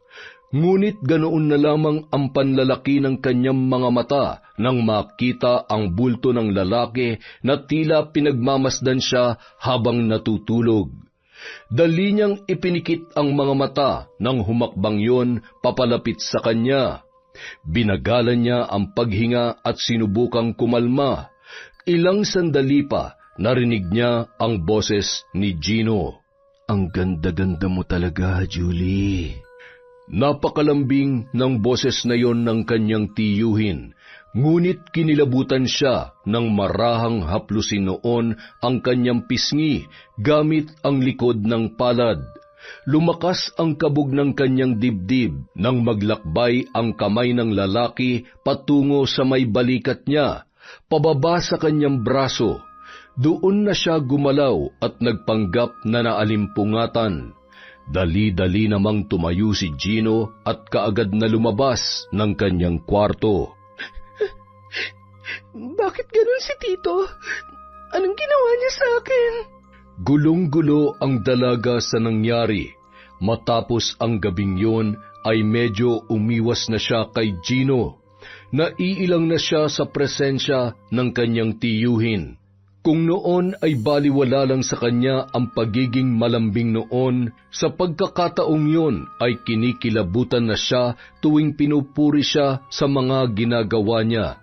Ngunit ganoon na lamang ang panlalaki ng kanyang mga mata nang makita ang bulto ng lalaki na tila pinagmamasdan siya habang natutulog. Dali niyang ipinikit ang mga mata nang humakbang yon papalapit sa kanya. Binagalan niya ang paghinga at sinubukang kumalma. Ilang sandali pa, narinig niya ang boses ni Gino. Ang ganda-ganda mo talaga, Julie. Napakalambing ng boses na yon ng kanyang tiyuhin, ngunit kinilabutan siya nang marahang haplusin noon ang kanyang pisngi gamit ang likod ng palad. Lumakas ang kabog ng kanyang dibdib nang maglakbay ang kamay ng lalaki patungo sa may balikat niya, pababa sa kanyang braso. Doon na siya gumalaw at nagpanggap na naalimpungatan. Dali-dali namang tumayo si Gino at kaagad na lumabas ng kanyang kwarto. Bakit ganun si Tito? Anong ginawa niya sa akin? Gulong-gulo ang dalaga sa nangyari. Matapos ang gabing yun ay medyo umiwas na siya kay Gino. Naiilang na siya sa presensya ng kanyang tiyuhin. Kung noon ay baliwala lang sa kanya ang pagiging malambing noon, sa pagkakataong yun ay kinikilabutan na siya tuwing pinupuri siya sa mga ginagawa niya.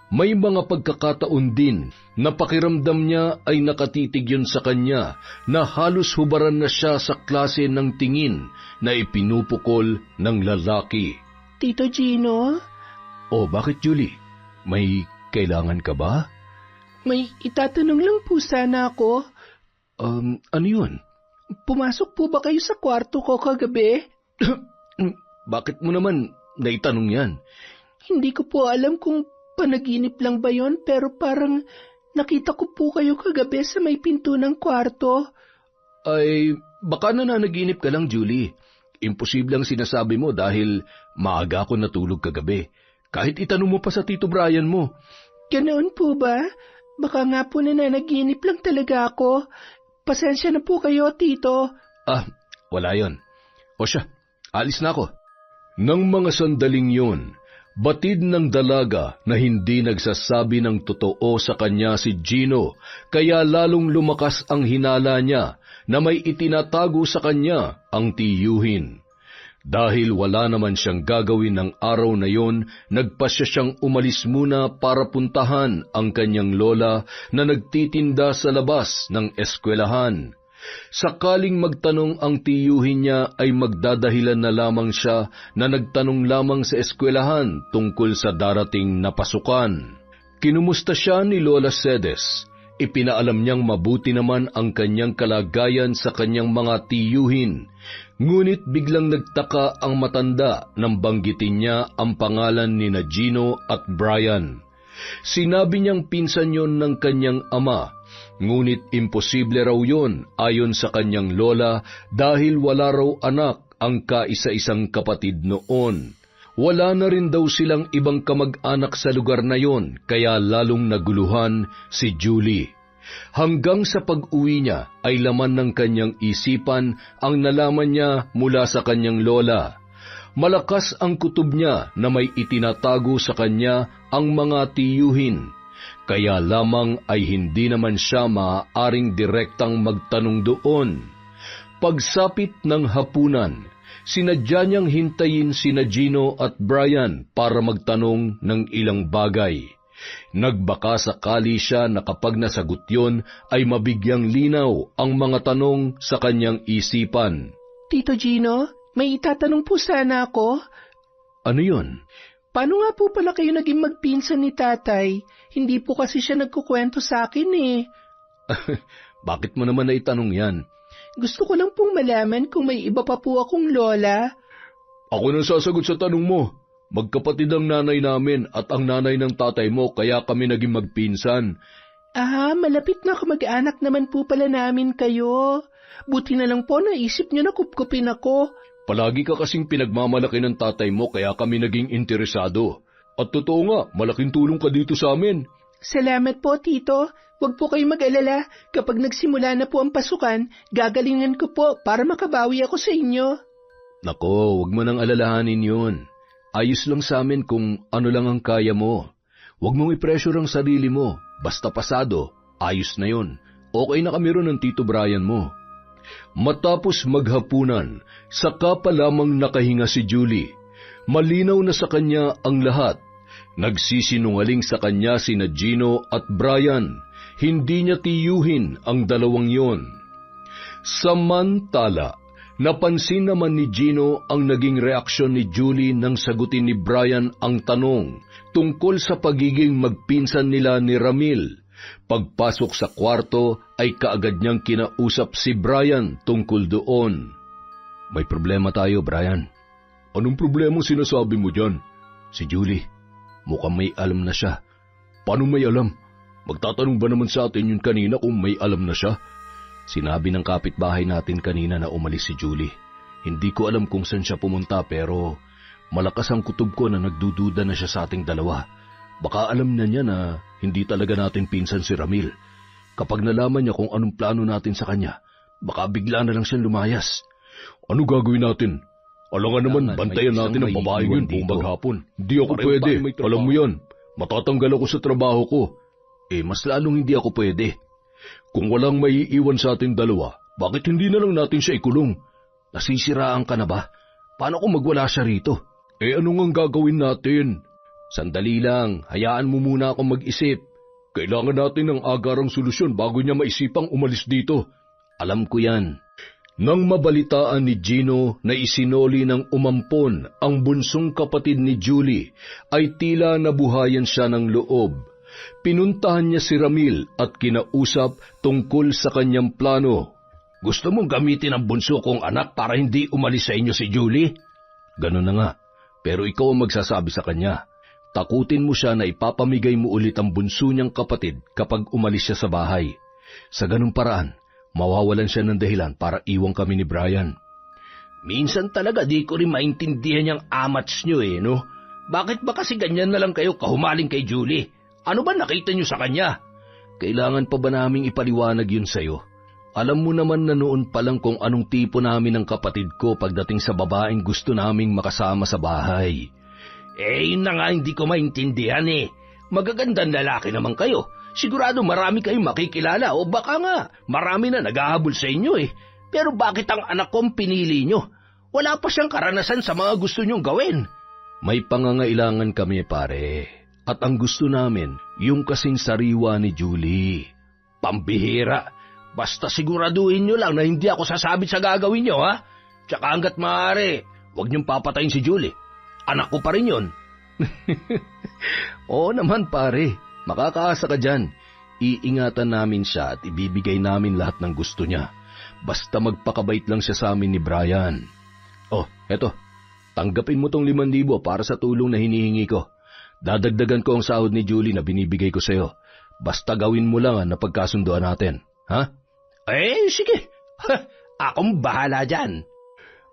May mga pagkakataon din na pakiramdam niya ay nakatitig yun sa kanya na halos hubaran na siya sa klase ng tingin na ipinupukol ng lalaki. Tito Gino, O bakit Julie? May kailangan ka ba? may itatanong lang po sana ako. Ano yun? Pumasok po ba kayo sa kwarto ko kagabi? Bakit mo naman naitanong yan? Hindi ko po alam kung panaginip lang ba yon, pero parang nakita ko po kayo kagabi sa may pinto ng kwarto. Ay, baka nananaginip ka lang, Julie. Imposible ang sinasabi mo dahil maaga ako natulog kagabi. Kahit itanong mo pa sa Tito Brian mo. Ganoon po ba? Baka nga po nananaginip lang talaga ako. Pasensya na po kayo, Tito. Wala yon. O siya, alis na ako. Nang mga sandaling yon, batid ng dalaga na hindi nagsasabi ng totoo sa kanya si Gino, kaya lalong lumakas ang hinala niya na may itinatago sa kanya ang tiyuhin. Dahil wala naman siyang gagawin ng araw na yon, nagpasya siyang umalis muna para puntahan ang kanyang lola na nagtitinda sa labas ng eskwelahan. Sakaling magtanong ang tiyuhin niya ay magdadahilan na lamang siya na nagtanong lamang sa eskwelahan tungkol sa darating na pasukan. Kinumusta siya ni Lola Cedes. Ipinaalam niyang mabuti naman ang kanyang kalagayan sa kanyang mga tiyuhin. Ngunit biglang nagtaka ang matanda nang banggitin niya ang pangalan ni Gino at Brian. Sinabi niyang pinsan yon ng kanyang ama, ngunit imposible raw yon ayon sa kanyang lola dahil wala raw anak ang kaisa-isang kapatid noon. Wala na rin daw silang ibang kamag-anak sa lugar na yon, kaya lalong naguluhan si Julie. Hanggang sa pag-uwi niya ay laman ng kanyang isipan ang nalaman niya mula sa kanyang lola. Malakas ang kutob niya na may itinatago sa kanya ang mga tiyuhin. Kaya lamang ay hindi naman siya maaaring direktang magtanong doon. Pagsapit ng hapunan, sinadya niyang hintayin sina Gino at Brian para magtanong ng ilang bagay. Nagbaka sakali siya na kapag nasagot yon ay mabigyang linaw ang mga tanong sa kanyang isipan. Tito Gino, may itatanong po sana ako. Ano yon? Paano nga po pala kayo naging magpinsan ni tatay? Hindi po kasi siya nagkukwento sa akin eh. Bakit mo naman naitanong yan? Gusto ko lang pong malaman kung may iba pa po akong lola. Ako nang sasagot sa tanong mo. Magkapatid ang nanay namin at ang nanay ng tatay mo kaya kami naging magpinsan. Malapit na kamag-anak naman po pala namin kayo. Buti na lang po naisip niyo na kupkupin ako. Palagi ka kasing pinagmamalaki ng tatay mo kaya kami naging interesado. At totoo nga, malaking tulong ka dito sa amin. Salamat po, Tito. Huwag po kayong mag-alala. Kapag nagsimula na po ang pasukan, gagalingan ko po para makabawi ako sa inyo. Nako, huwag mo nang alalahanin yun. Ayos lang sa amin kung ano lang ang kaya mo. Huwag mong i-pressure ang sarili mo. Basta pasado, ayos na yun. Okay na kami ron ng Tito Brian mo. Matapos maghapunan, saka pa lamang nakahinga si Julie. Malinaw na sa kanya ang lahat. Nagsisinungaling sa kanya sina Gino at Brian. Hindi niya tiyuhin ang dalawang yon. Samantala, napansin naman ni Gino ang naging reaksyon ni Julie nang sagutin ni Brian ang tanong tungkol sa pagiging magpinsan nila ni Ramil. Pagpasok sa kwarto ay kaagad niyang kinausap si Brian tungkol doon. May problema tayo, Brian. Anong problema sinasabi mo dyan? Si Julie, mukhang may alam na siya. Paano may alam? Magtatanong ba naman sa atin yun kanina kung may alam na siya? Sinabi ng kapitbahay natin kanina na umalis si Julie. Hindi ko alam kung saan siya pumunta pero malakas ang kutob ko na nagdududa na siya sa ating dalawa. Baka alam na niya na hindi talaga natin pinsan si Ramil. Kapag nalaman niya kung anong plano natin sa kanya, baka bigla na lang siyang lumayas. Ano gagawin natin? Alangan naman, bantayan natin ang babae yun buong maghapon. Di ako pwede, alam mo yan. Matatanggal ako sa trabaho ko. Mas lalong hindi ako pwede. Kung walang maiiwan sa ating dalawa, bakit hindi na lang natin siya ikulong? Nasisiraan ka na ba? Paano kung magwala siya rito? Ano ngang gagawin natin? Sandali lang, hayaan mo muna akong mag-isip. Kailangan natin ng agarang solusyon bago niya maisipang umalis dito. Alam ko yan. Nang mabalitaan ni Gino na isinoli ng umampon ang bunsong kapatid ni Julie, ay tila nabuhayan siya ng loob. Pinuntahan niya si Ramil at kinausap tungkol sa kanyang plano. Gusto mong gamitin ang bunso kong anak para hindi umalis sa inyo si Julie? Ganun na nga, pero ikaw ang magsasabi sa kanya. Takutin mo siya na ipapamigay mo ulit ang bunso niyang kapatid kapag umalis siya sa bahay. Sa ganung paraan, mawawalan siya ng dahilan para iwang kami ni Brian. Minsan talaga di ko rin maintindihan yung amats niyo no? Bakit ba kasi ganyan na lang kayo kahumaling kay Julie? Ano ba nakita niyo sa kanya? Kailangan pa ba naming ipaliwanag yun sa'yo? Alam mo naman na noon pa lang kung anong tipo namin ng kapatid ko pagdating sa babaeng gusto naming makasama sa bahay. Yun na nga hindi ko maintindihan Magagandang lalaki naman kayo. Sigurado marami kayong makikilala o baka nga marami na naghahabol sa inyo Pero bakit ang anak kong pinili nyo? Wala pa siyang karanasan sa mga gusto nyong gawin. May pangangailangan kami pare. At ang gusto namin, yung kasing sariwa ni Julie. Pambihira. Basta siguraduhin nyo lang na hindi ako sasabit sa gagawin nyo Tsaka hanggat maaari, huwag nyong papatayin si Julie. Anak ko pa rin yun. Oo naman pare, makakaasa ka dyan. Iingatan namin siya at ibibigay namin lahat ng gusto niya. Basta magpakabait lang siya sa amin ni Brian. Eto, tanggapin mo tong 5,000 para sa tulong na hinihingi ko. Dadagdagan ko ang sahod ni Julie na binibigay ko sa'yo. Basta gawin mo lang na pagkasunduan natin, ha? Sige. Akong bahala dyan.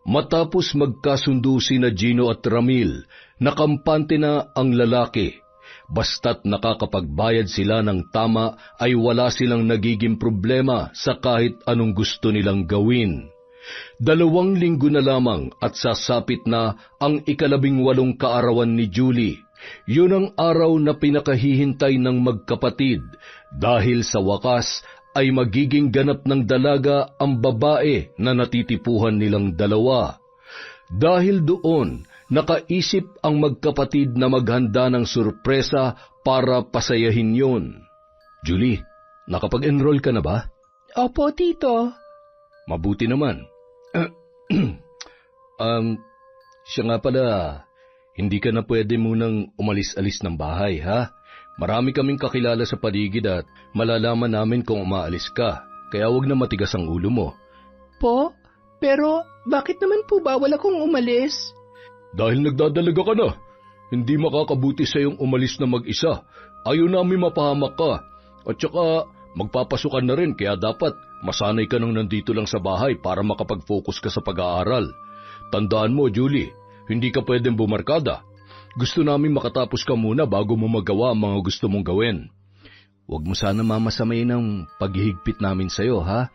Matapos magkasundo sina Gino at Ramil, nakampante na ang lalaki. Basta't nakakapagbayad sila ng tama ay wala silang nagiging problema sa kahit anong gusto nilang gawin. 2 linggo na lamang at sasapit na ang 18 kaarawan ni Julie. Yun ang araw na pinakahihintay ng magkapatid dahil sa wakas ay magiging ganap ng dalaga ang babae na natitipuhan nilang dalawa. Dahil doon, nakaisip ang magkapatid na maghanda ng surpresa para pasayahin yon. Julie, nakapag-enroll ka na ba? Opo, tito. Mabuti naman. Siya nga pala, hindi ka na pwede munang umalis-alis ng bahay, ha? Marami kaming kakilala sa paligid at malalaman namin kung umaalis ka, kaya wag na matigas ang ulo mo. Po? Pero bakit naman po bawal akong umalis? Dahil nagdadalaga ka na. Hindi makakabuti sa iyong umalis na mag-isa. Ayaw namin mapahamak ka. At saka magpapasukan na rin kaya dapat masanay ka nang nandito lang sa bahay para makapag-focus ka sa pag-aaral. Tandaan mo, Julie, hindi ka pwedeng bumarkada. Gusto namin makatapos ka muna bago mo magawa ang mga gusto mong gawin. Huwag mo sana mamasamayin ang paghihigpit namin sa'yo, ha?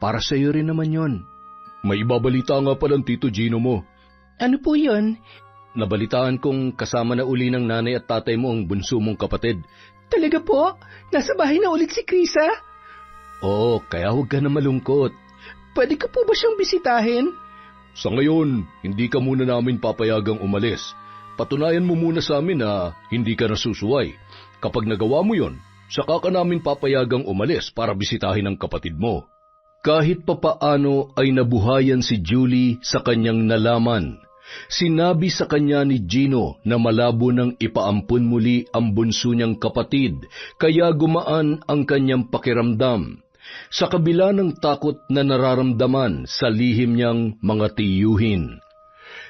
Para sa'yo rin naman yon. May ibabalita nga palang Tito Gino mo. Ano po yun? Nabalitaan kong kasama na uli ng nanay at tatay mo ang bunso mong kapatid. Talaga po? Nasa bahay na ulit si Krisa? Oo, kaya huwag ka na malungkot. Pwede ka po ba siyang bisitahin? Sa ngayon, hindi ka muna namin papayagang umalis. Patunayan mo muna sa amin na hindi ka nasusuway. Kapag nagawa mo yon, saka ka namin papayagang umalis para bisitahin ang kapatid mo. Kahit papaano ay nabuhayan si Julie sa kanyang nalaman. Sinabi sa kanya ni Gino na malabo nang ipaampun muli ang bunso niyang kapatid, kaya gumaan ang kanyang pakiramdam. Sa kabila ng takot na nararamdaman sa lihim niyang mga tiyuhin.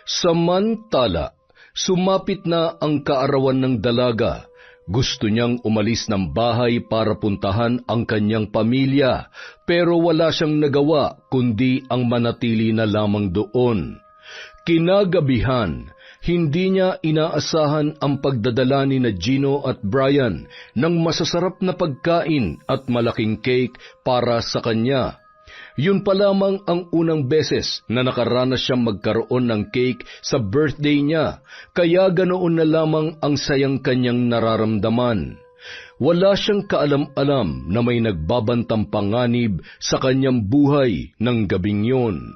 Samantala, sumapit na ang kaarawan ng dalaga. Gusto niyang umalis ng bahay para puntahan ang kanyang pamilya, pero wala siyang nagawa kundi ang manatili na lamang doon. Kinagabihan, hindi niya inaasahan ang pagdadala ni na Gino at Brian ng masasarap na pagkain at malaking cake para sa kanya. Yun pa lamang ang unang beses na nakaranas siyang magkaroon ng cake sa birthday niya, kaya ganoon na lamang ang sayang kanyang nararamdaman. Wala siyang kaalam-alam na may nagbabantang panganib sa kanyang buhay ng gabing yun.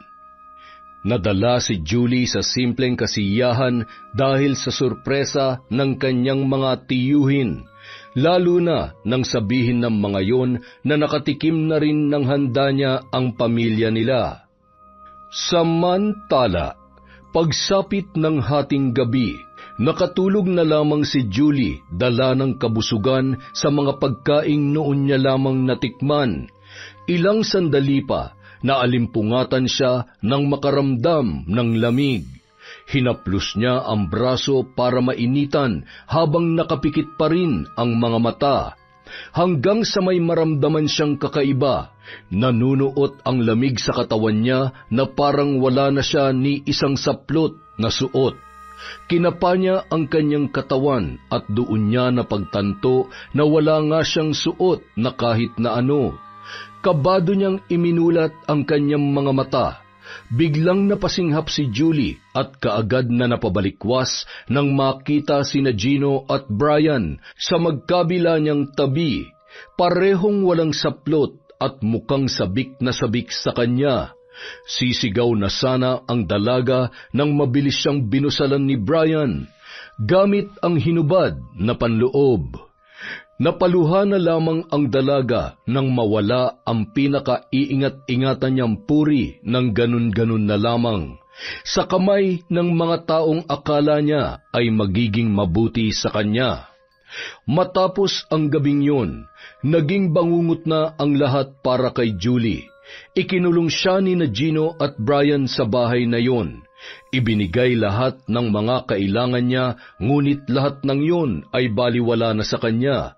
Nadala si Julie sa simpleng kasiyahan dahil sa sorpresa ng kanyang mga tiyuhin, lalo na nang sabihin ng mga yon na nakatikim na rin ng handa niya ang pamilya nila. Samantala, pagsapit ng hating gabi, nakatulog na lamang si Julie dala ng kabusugan sa mga pagkaing noon niya lamang natikman. Ilang sandali pa, naalimpungatan siya nang makaramdam ng lamig. Hinaplos niya ang braso para mainitan habang nakapikit pa rin ang mga mata. Hanggang sa may maramdaman siyang kakaiba, nanunuot ang lamig sa katawan niya na parang wala na siya ni isang saplot na suot. Kinapa niya ang kanyang katawan at doon niya napagtanto na wala nga siyang suot na kahit na ano. Kabado niyang iminulat ang kanyang mga mata. Biglang napasinghap si Julie at kaagad na napabalikwas nang makita sina Gino at Brian sa magkabila niyang tabi, parehong walang saplot at mukhang sabik na sabik sa kanya. Sisigaw na sana ang dalaga nang mabilis siyang binusalan ni Brian, gamit ang hinubad na panloob. Napaluha na lamang ang dalaga nang mawala ang pinaka-iingat-ingatan niyang puri ng ganun-ganun na lamang, sa kamay ng mga taong akala niya ay magiging mabuti sa kanya. Matapos ang gabing yun, naging bangungot na ang lahat para kay Julie. Ikinulong siya ni na Gino at Brian sa bahay na yun. Ibinigay lahat ng mga kailangan niya, ngunit lahat ng yun ay baliwala na sa kanya.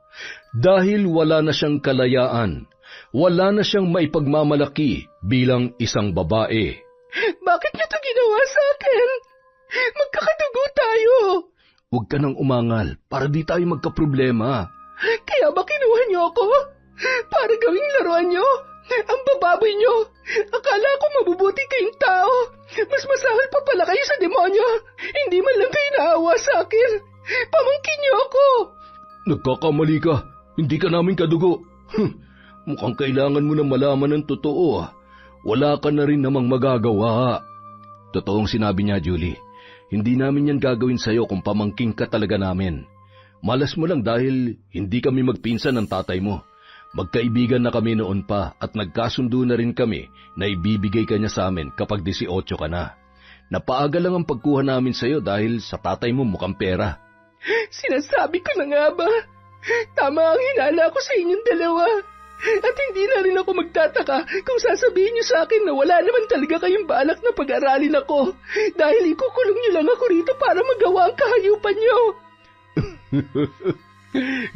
Dahil wala na siyang kalayaan, wala na siyang maipagmamalaki bilang isang babae. Bakit niyo ito ginawa sa akin? Magkakadugo tayo. Huwag ka nang umangal para di tayo magkaproblema. Kaya ba kinuha niyo ako? Para gawing laruan niyo? Ang bababoy niyo. Akala ko mabubuti kayong tao. Mas masahal pa pala kayo sa demonyo. Hindi man lang kayo naawa sa akin. Pamangkin niyo ako. Nagkakamali ka. Hindi ka namin kadugo. Mukhang kailangan mo na malaman ng totoo. Wala ka na rin namang magagawa. Totoong sinabi niya, Julie. Hindi namin yan gagawin sa'yo kung pamangking ka talaga namin. Malas mo lang dahil hindi kami magpinsan ng tatay mo. Magkaibigan na kami noon pa at nagkasundo na rin kami na ibibigay ka niya sa amin kapag 18 ka na. Napaaga lang ang pagkuha namin sa'yo dahil sa tatay mo mukhang pera. Sinasabi ko na nga ba? Tama ang hinala ko sa inyong dalawa. At hindi na rin ako magtataka kung sasabihin niyo sa akin na wala naman talaga kayong balak na pag-aralin ako dahil ikukulong niyo lang ako rito para magawa ang kahayupan niyo.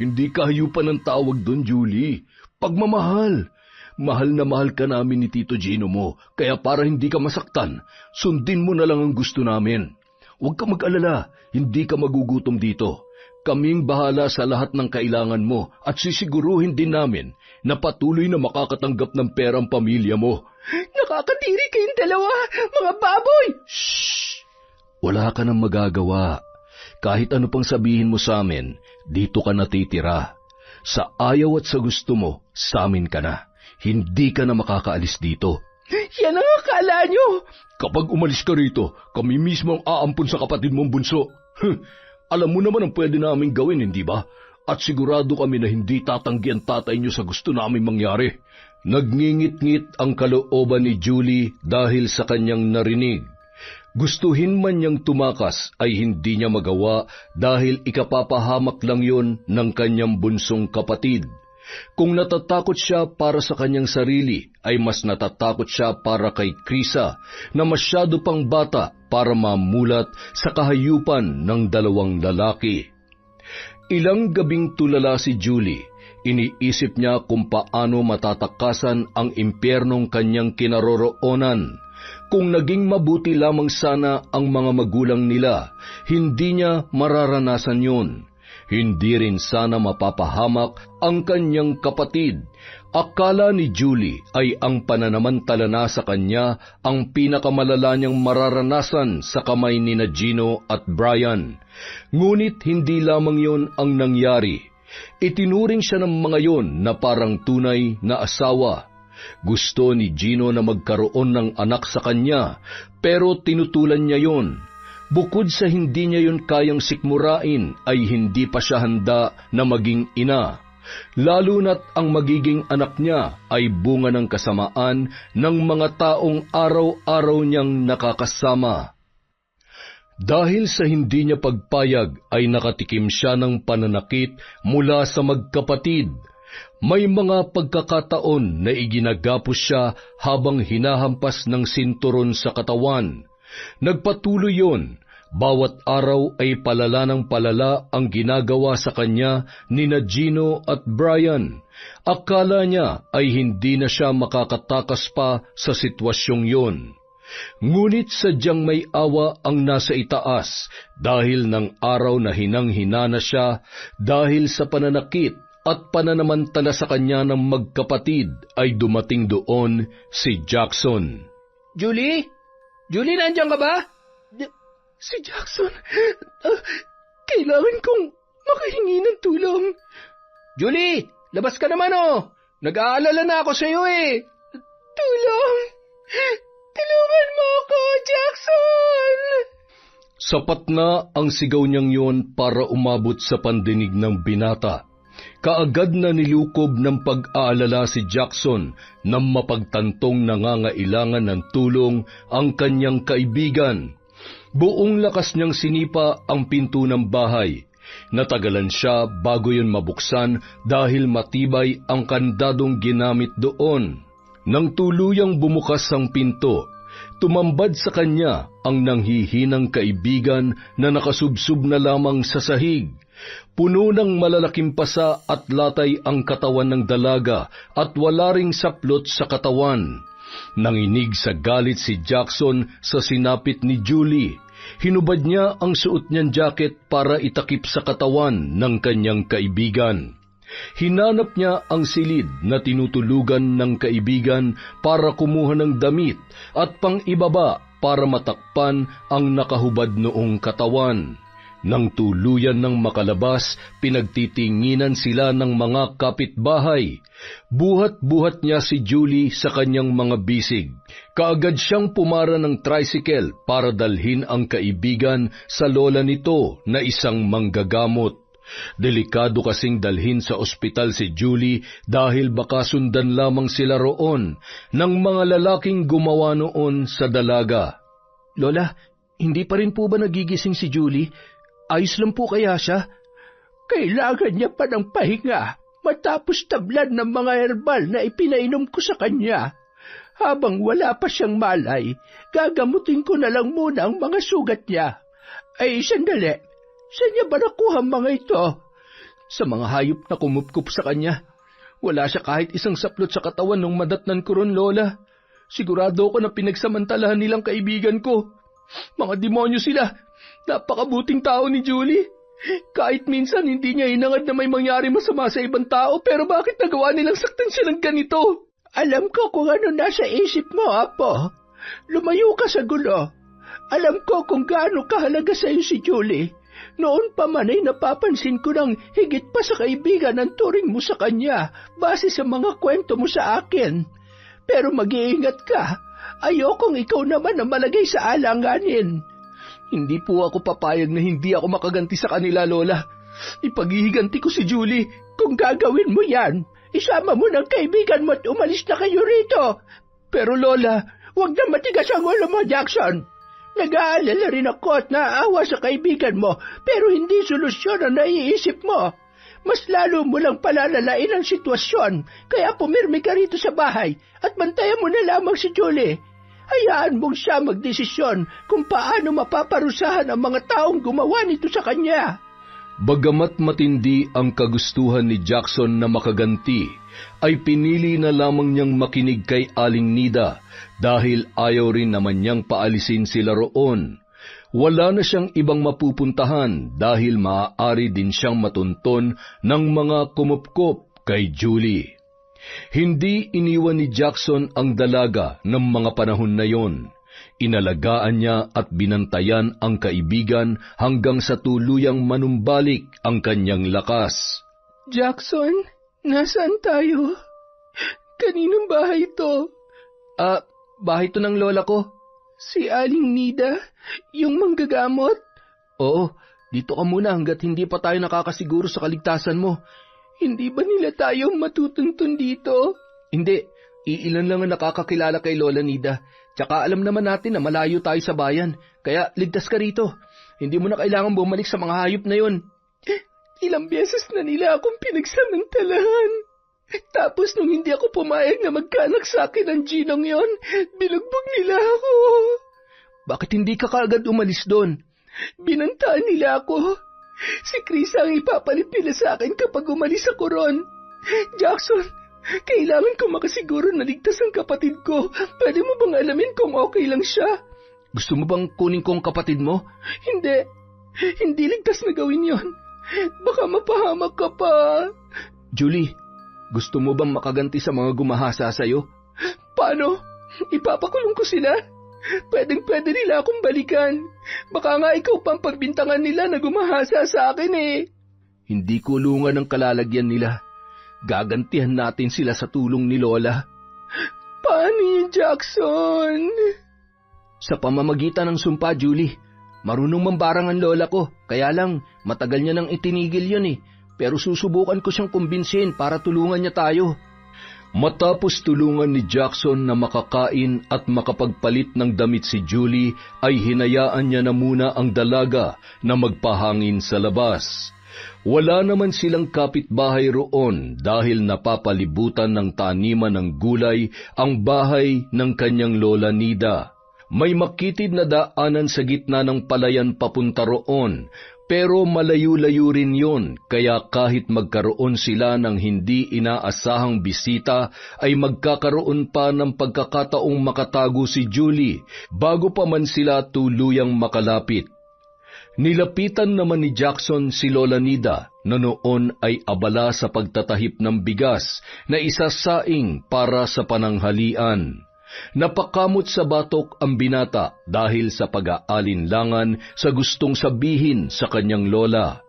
Hindi kahayupan ang tawag doon, Julie. Pagmamahal. Mahal na mahal ka namin ni Tito Gino mo, kaya para hindi ka masaktan, sundin mo na lang ang gusto namin. Huwag ka mag-alala, hindi ka magugutom dito. Kaming bahala sa lahat ng kailangan mo at sisiguruhin din namin na patuloy na makakatanggap ng perang pamilya mo. Nakakadiri kayong dalawa, mga baboy! Shhh! Wala ka nang magagawa. Kahit ano pang sabihin mo sa amin, dito ka natitira. Sa ayaw at sa gusto mo, sa amin ka na. Hindi ka na makakaalis dito. Yan ang akala nyo! Kapag umalis ka rito, kami mismo ang aampun sa kapatid mong bunso. Alam mo naman ang pwede namin gawin, hindi ba? At sigurado kami na hindi tatanggi ang tatay niyo sa gusto namin mangyari. Nagngingit-ngit ang kalooban ni Julie dahil sa kanyang narinig. Gustuhin man niyang tumakas ay hindi niya magawa dahil ikapapahamak lang yon ng kanyang bunsong kapatid. Kung natatakot siya para sa kanyang sarili, ay mas natatakot siya para kay Krisa na masyado pang bata para mamulat sa kahayupan ng dalawang lalaki. Ilang gabing tulala si Julie. Iniisip niya kung paano matatakasan ang impyernong kanyang kinaroroonan. Kung naging mabuti lamang sana ang mga magulang nila, hindi niya mararanasan yun. Hindi rin sana mapapahamak ang kanyang kapatid. Akala ni Julie ay ang pananamantala na sa kanya ang pinakamalala niyang mararanasan sa kamay ni Gino at Brian. Ngunit hindi lamang yon ang nangyari. Itinuring siya ng mga yon na parang tunay na asawa. Gusto ni Gino na magkaroon ng anak sa kanya, pero tinutulan niya yon. Bukod sa hindi niya yon kayang sikmurain, ay hindi pa siya handa na maging ina. Lalo na't ang magiging anak niya ay bunga ng kasamaan ng mga taong araw-araw niyang nakakasama. Dahil sa hindi niya pagpayag ay nakatikim siya ng pananakit mula sa magkapatid. May mga pagkakataon na iginagapos siya habang hinahampas ng sinturon sa katawan. Nagpatuloy yon. Bawat araw ay palala ng palala ang ginagawa sa kanya ni Gino at Brian. Akala niya ay hindi na siya makakatakas pa sa sitwasyong yon. Ngunit sadyang may awa ang nasa itaas dahil ng araw na hinang-hina na siya dahil sa pananakit at pananamantala sa kanya ng magkapatid ay dumating doon si Jackson. Julie? Julie, nandiyan ka ba? Si Jackson, kailangan kong makahingi ng tulong. Julie, labas ka naman oh. Nag-aalala na ako sa iyo eh. Tulong! Tulungan mo ako, Jackson! Sapat na ang sigaw niyang yon para umabot sa pandinig ng binata. Kaagad na nilukob ng pag-aalala si Jackson na mapagtantong nangangailangan ng tulong ang kanyang kaibigan. Buong lakas niyang sinipa ang pinto ng bahay. Natagalan siya bago yun mabuksan dahil matibay ang kandadong ginamit doon. Nang tuluyang bumukas ang pinto, tumambad sa kanya ang nanghihinang kaibigan na nakasubsob na lamang sa sahig. Puno ng malalaking pasa at latay ang katawan ng dalaga at wala ring saplot sa katawan. Nanginig sa galit si Jackson sa sinapit ni Julie. Hinubad niya ang suot niyang jacket para itakip sa katawan ng kanyang kaibigan. Hinanap niya ang silid na tinutulugan ng kaibigan para kumuha ng damit at pang-ibaba para matakpan ang nakahubad noong katawan. Nang tuluyan ng makalabas, pinagtitinginan sila ng mga kapitbahay. Buhat-buhat niya si Julie sa kanyang mga bisig. Kaagad siyang pumara ng tricycle para dalhin ang kaibigan sa lola nito na isang manggagamot. Delikado kasing dalhin sa ospital si Julie dahil baka sundan lamang sila roon ng mga lalaking gumawa noon sa dalaga. Lola, hindi pa rin po ba nagigising si Julie? Ayos lang po kaya siya? Kailangan niya pa ng pahinga matapos tablan ng mga herbal na ipinainom ko sa kanya. Habang wala pa siyang malay, gagamutin ko na lang muna ang mga sugat niya. Ay, sandali. Saan niya ba nakuha ang mga ito? Sa mga hayop na kumupkup sa kanya. Wala siya kahit isang saplot sa katawan nung madatnan ko ron, Lola. Sigurado ko na pinagsamantalahan nilang kaibigan ko. Mga demonyo sila. Napakabuting tao ni Julie. Kahit minsan hindi niya hinangad na may mangyari masama sa ibang tao, pero bakit nagawa nilang saktan siya ng ganito? Alam ko kung ano nasa isip mo, Apo. Lumayo ka sa gulo. Alam ko kung gaano kahalaga sa iyo si Julie. Noon pa man ay napapansin ko ng higit pa sa kaibigan ang turing mo sa kanya base sa mga kwento mo sa akin. Pero mag-iingat ka. Ayokong ikaw naman ang malagay sa alanganin. Hindi po ako papayag na hindi ako makaganti sa kanila, Lola. Ipaghihiganti ko si Julie. Kung gagawin mo yan, isama mo ng kaibigan mo at umalis na kayo rito. Pero Lola, huwag na matigas ang ulo mo, Jackson. Nag-aalala rin ako at naaawa sa kaibigan mo, pero hindi solusyon ang naiisip mo. Mas lalo mo lang palalalain ang sitwasyon, kaya pumirmi ka rito sa bahay at bantayan mo na lamang si Julie. Hayaan mong siya magdesisyon kung paano mapaparusahan ang mga taong gumawa nito sa kanya. Bagamat matindi ang kagustuhan ni Jackson na makaganti, ay pinili na lamang niyang makinig kay Aling Nida dahil ayaw rin naman niyang paalisin sila roon. Wala na siyang ibang mapupuntahan dahil maaari din siyang matunton ng mga kumupkop kay Julie. Hindi iniwan ni Jackson ang dalaga ng mga panahon na yon. Inalagaan niya at binantayan ang kaibigan hanggang sa tuluyang manumbalik ang kanyang lakas. Jackson, nasaan tayo? Kaninong bahay ito? Bahay to ng lola ko. Si Aling Nida, yung manggagamot? Oo, dito ka muna hanggat hindi pa tayo nakakasiguro sa kaligtasan mo. Hindi ba nila tayo matutuntun dito? Hindi, iilan lang ang nakakakilala kay Lola Nida. Tsaka alam naman natin na malayo tayo sa bayan, kaya ligtas ka rito. Hindi mo na kailangan bumalik sa mga hayop na yon. Ilang beses na nila akong pinagsamantalahan. Tapos nung hindi ako pumayag na magkaanak sa akin ang ginong yon, binugbog nila ako. Bakit hindi ka kaagad umalis doon? Binantaan nila ako. Si Chris ang ipapalit nila sa akin kapag umalis ako ron. Jackson, kailangan ko makasiguro na ligtas ang kapatid ko. Pwede mo bang alamin kung okay lang siya? Gusto mo bang kunin ko ang kapatid mo? Hindi. Hindi ligtas na gawin yon. Baka mapahamak ka pa. Julie, gusto mo bang makaganti sa mga gumahasa sa'yo? Paano? Ipapakulong ko sila? Pwedeng-pwede nila akong balikan. Baka nga ikaw pang pagbintangan nila na gumahasa sa akin eh. Hindi kulungan ang kalalagyan nila. Gagantihan natin sila sa tulong ni Lola. Paano yun, Jackson? Sa pamamagitan ng sumpa, Julie. Marunong mambarang ang lola ko, kaya lang matagal niya nang itinigil yun eh. Pero susubukan ko siyang kumbinsin para tulungan niya tayo. Matapos tulungan ni Jackson na makakain at makapagpalit ng damit si Julie, ay hinayaan niya na muna ang dalaga na magpahangin sa labas. Wala naman silang kapitbahay roon dahil napapalibutan ng taniman ng gulay ang bahay ng kanyang Lola Nida. May makitid na daanan sa gitna ng palayan papunta roon, pero malayo-layo rin yon, kaya kahit magkaroon sila ng hindi inaasahang bisita, ay magkakaroon pa ng pagkakataong makatago si Julie bago pa man sila tuluyang makalapit. Nilapitan naman ni Jackson si Lola Nida na noon ay abala sa pagtatahip ng bigas na isasaing para sa pananghalian. Napakamot sa batok ang binata dahil sa pag-aalinlangan sa gustong sabihin sa kanyang lola.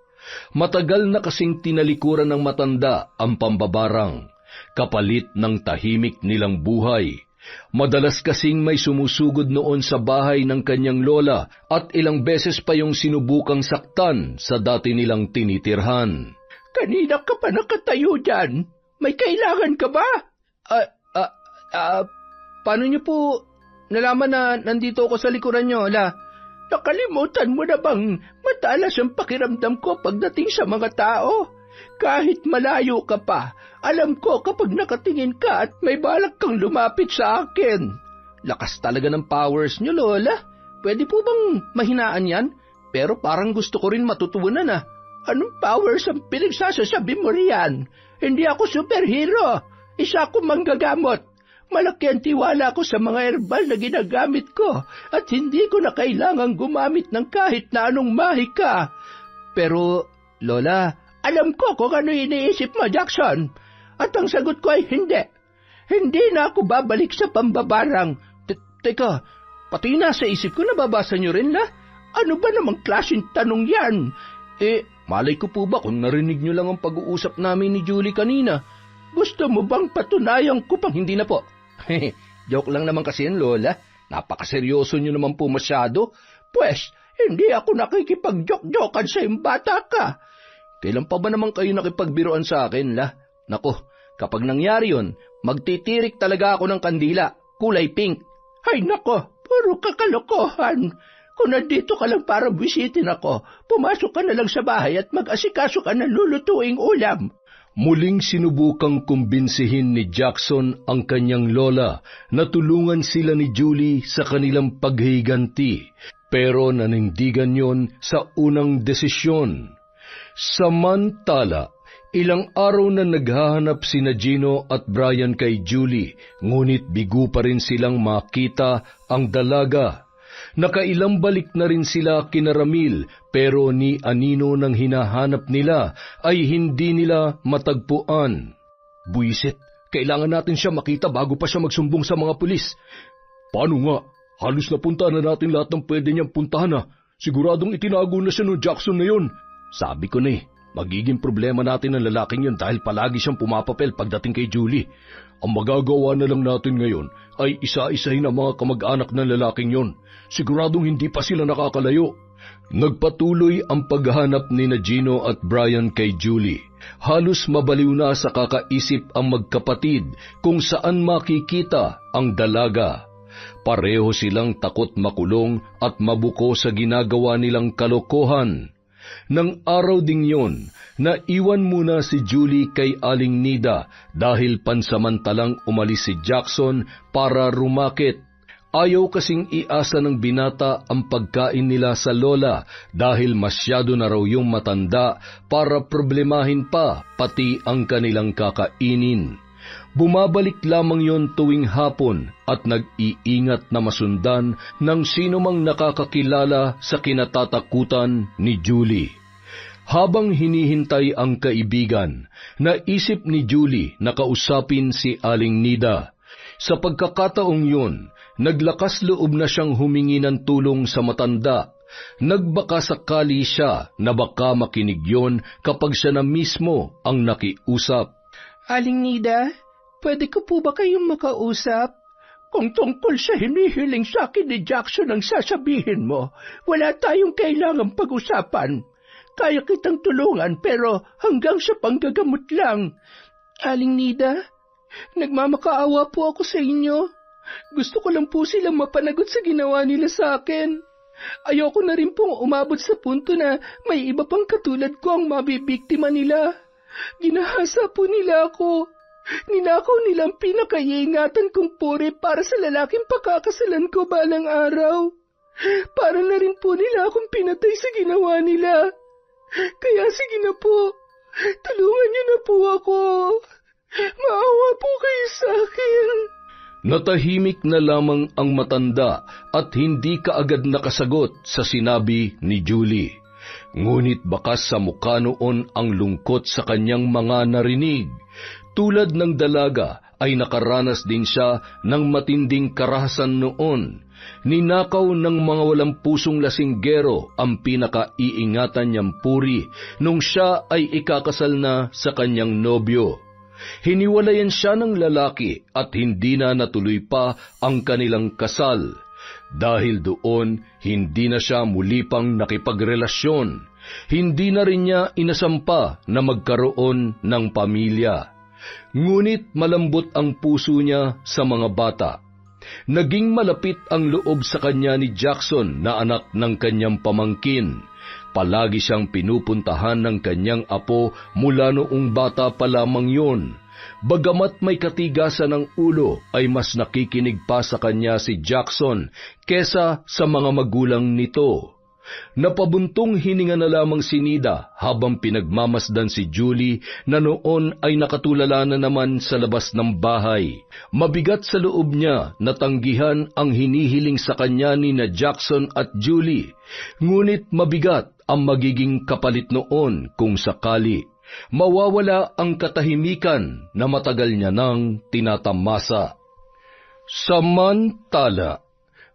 Matagal na kasing tinalikuran ng matanda ang pambabarang, kapalit ng tahimik nilang buhay. Madalas kasing may sumusugod noon sa bahay ng kanyang lola at ilang beses pa yung sinubukang saktan sa dati nilang tinitirhan. Kanina ka pa nakatayo dyan? May kailangan ka ba? Paano niyo po nalaman na nandito ako sa likuran niyo, La? Nakalimutan mo na bang matalas ang pakiramdam ko pagdating sa mga tao? Kahit malayo ka pa, alam ko kapag nakatingin ka at may balak kang lumapit sa akin. Lakas talaga ng powers niyo, Lola. Pwede po bang mahinaan yan? Pero parang gusto ko rin matutunan ah. Anong powers ang pinagsasasabi mo riyan? Hindi ako superhero. Isa akong manggagamot. Malaki ang tiwala ko sa mga herbal na ginagamit ko at hindi ko na kailangang gumamit ng kahit na anong mahika. Pero, Lola, alam ko kung ano iniisip mo, Jackson. At ang sagot ko ay hindi. Hindi na ako babalik sa pambabarang. Teka, pati nasa isip ko nababasa niyo rin, La. Ano ba namang klaseng tanong yan? Malay ko po ba kung narinig niyo lang ang pag-uusap namin ni Julie kanina? Gusto mo bang patunayan ko pang hindi na po? Joke lang naman kasi yan, Lola. Napakaseryoso niyo naman po masyado. Pwes, hindi ako nakikipag-joke-jokean sa iyong bata ka. Kailan pa ba naman kayo nakipagbiroan sa akin, La? Nako, kapag nangyari yon, magtitirik talaga ako ng kandila, kulay pink. Ay nako, puro kakalokohan. Kung nandito ka lang para bisitin ako, pumasok ka na lang sa bahay at mag-asikaso ka ng lulutuing ulam. Muling sinubukang kumbinsihin ni Jackson ang kanyang lola na tulungan sila ni Julie sa kanilang paghiganti, pero nanindigan yon sa unang desisyon. Samantala, ilang araw na naghahanap sina Gino at Brian kay Julie, ngunit bigo pa rin silang makita ang dalaga. Nakailang balik na rin sila kina Ramil, pero ni anino ng hinahanap nila ay hindi nila matagpuan. Buisit, kailangan natin siya makita bago pa siya magsumbong sa mga pulis. Paano nga? Halos napuntahan na natin lahat ng pwede niyang puntahan na. Siguradong itinago na siya no Jackson na yun. Sabi ko na magiging problema natin ang lalaking yun dahil palagi siyang pumapapel pagdating kay Julie. Ang magagawa na lang natin ngayon ay isa-isahin ang mga kamag-anak ng lalaking yun. Siguradong hindi pa sila nakakalayo. Nagpatuloy ang paghahanap ni Gino at Brian kay Julie. Halos mabaliw na sa kakaisip ang magkapatid kung saan makikita ang dalaga. Pareho silang takot makulong at mabuko sa ginagawa nilang kalokohan. Nang araw ding yon, naiwan muna si Julie kay Aling Nida dahil pansamantalang umalis si Jackson para rumakit. Ayaw kasing iasa ng binata ang pagkain nila sa lola dahil masyado na raw yung matanda para problemahin pa pati ang kanilang kakainin. Bumabalik lamang yon tuwing hapon at nag-iingat na masundan ng sino mang nakakakilala sa kinatatakutan ni Julie. Habang hinihintay ang kaibigan, naisip ni Julie na kausapin si Aling Nida. Sa pagkakataong yun, naglakas loob na siyang humingi ng tulong sa matanda. Nagbaka sakali siya na baka makinig yon kapag siya na mismo ang nakiusap. Aling Nida, pwede ko po ba kayong makausap? Kung tungkol sa hinihiling sa akin ni Jackson ang sasabihin mo, wala tayong kailangang pag-usapan. Kaya kitang tulungan pero hanggang sa panggagamot lang. Aling Nida, nagmamakaawa po ako sa inyo. Gusto ko lang po silang mapanagot sa ginawa nila sa akin. Ayoko na rin pong umabot sa punto na may iba pang katulad ko ang mabibiktima nila. Ginahasa po nila ako. Ninakaw nilang pinakaiingatan kong puri para sa lalaking pakakasalan ko balang araw. Para na rin po nila akong pinatay sa ginawa nila. Kaya sige na po, tulungan niyo na po ako. Maawa po kayo sa akin. Natahimik na lamang ang matanda at hindi kaagad nakasagot sa sinabi ni Julie. Ngunit bakas sa mukha noon ang lungkot sa kanyang mga narinig. Tulad ng dalaga ay nakaranas din siya ng matinding karahasan noon. Ninakaw ng mga walang pusong lasinggero ang pinakaiingatan niyang puri nung siya ay ikakasal na sa kanyang nobyo. Hiniwalayan siya ng lalaki at hindi na natuloy pa ang kanilang kasal. Dahil doon, hindi na siya muli pang nakipagrelasyon. Hindi na rin niya inasampa na magkaroon ng pamilya. Ngunit malambot ang puso niya sa mga bata. Naging malapit ang loob sa kanya ni Jackson na anak ng kanyang pamangkin. Palagi siyang pinupuntahan ng kanyang apo mula noong bata pa lamang yun. Bagamat may katigasan ng ulo, ay mas nakikinig pa sa kanya si Jackson kesa sa mga magulang nito. Napabuntong hininga na lamang si Nida habang pinagmamasdan si Julie na noon ay nakatulala na naman sa labas ng bahay. Mabigat sa loob niya na tanggihan ang hinihiling sa kanya ni na Jackson at Julie, ngunit mabigat ang magiging kapalit noon kung sakali mawawala ang katahimikan na matagal niya nang tinatamasa. Samantala,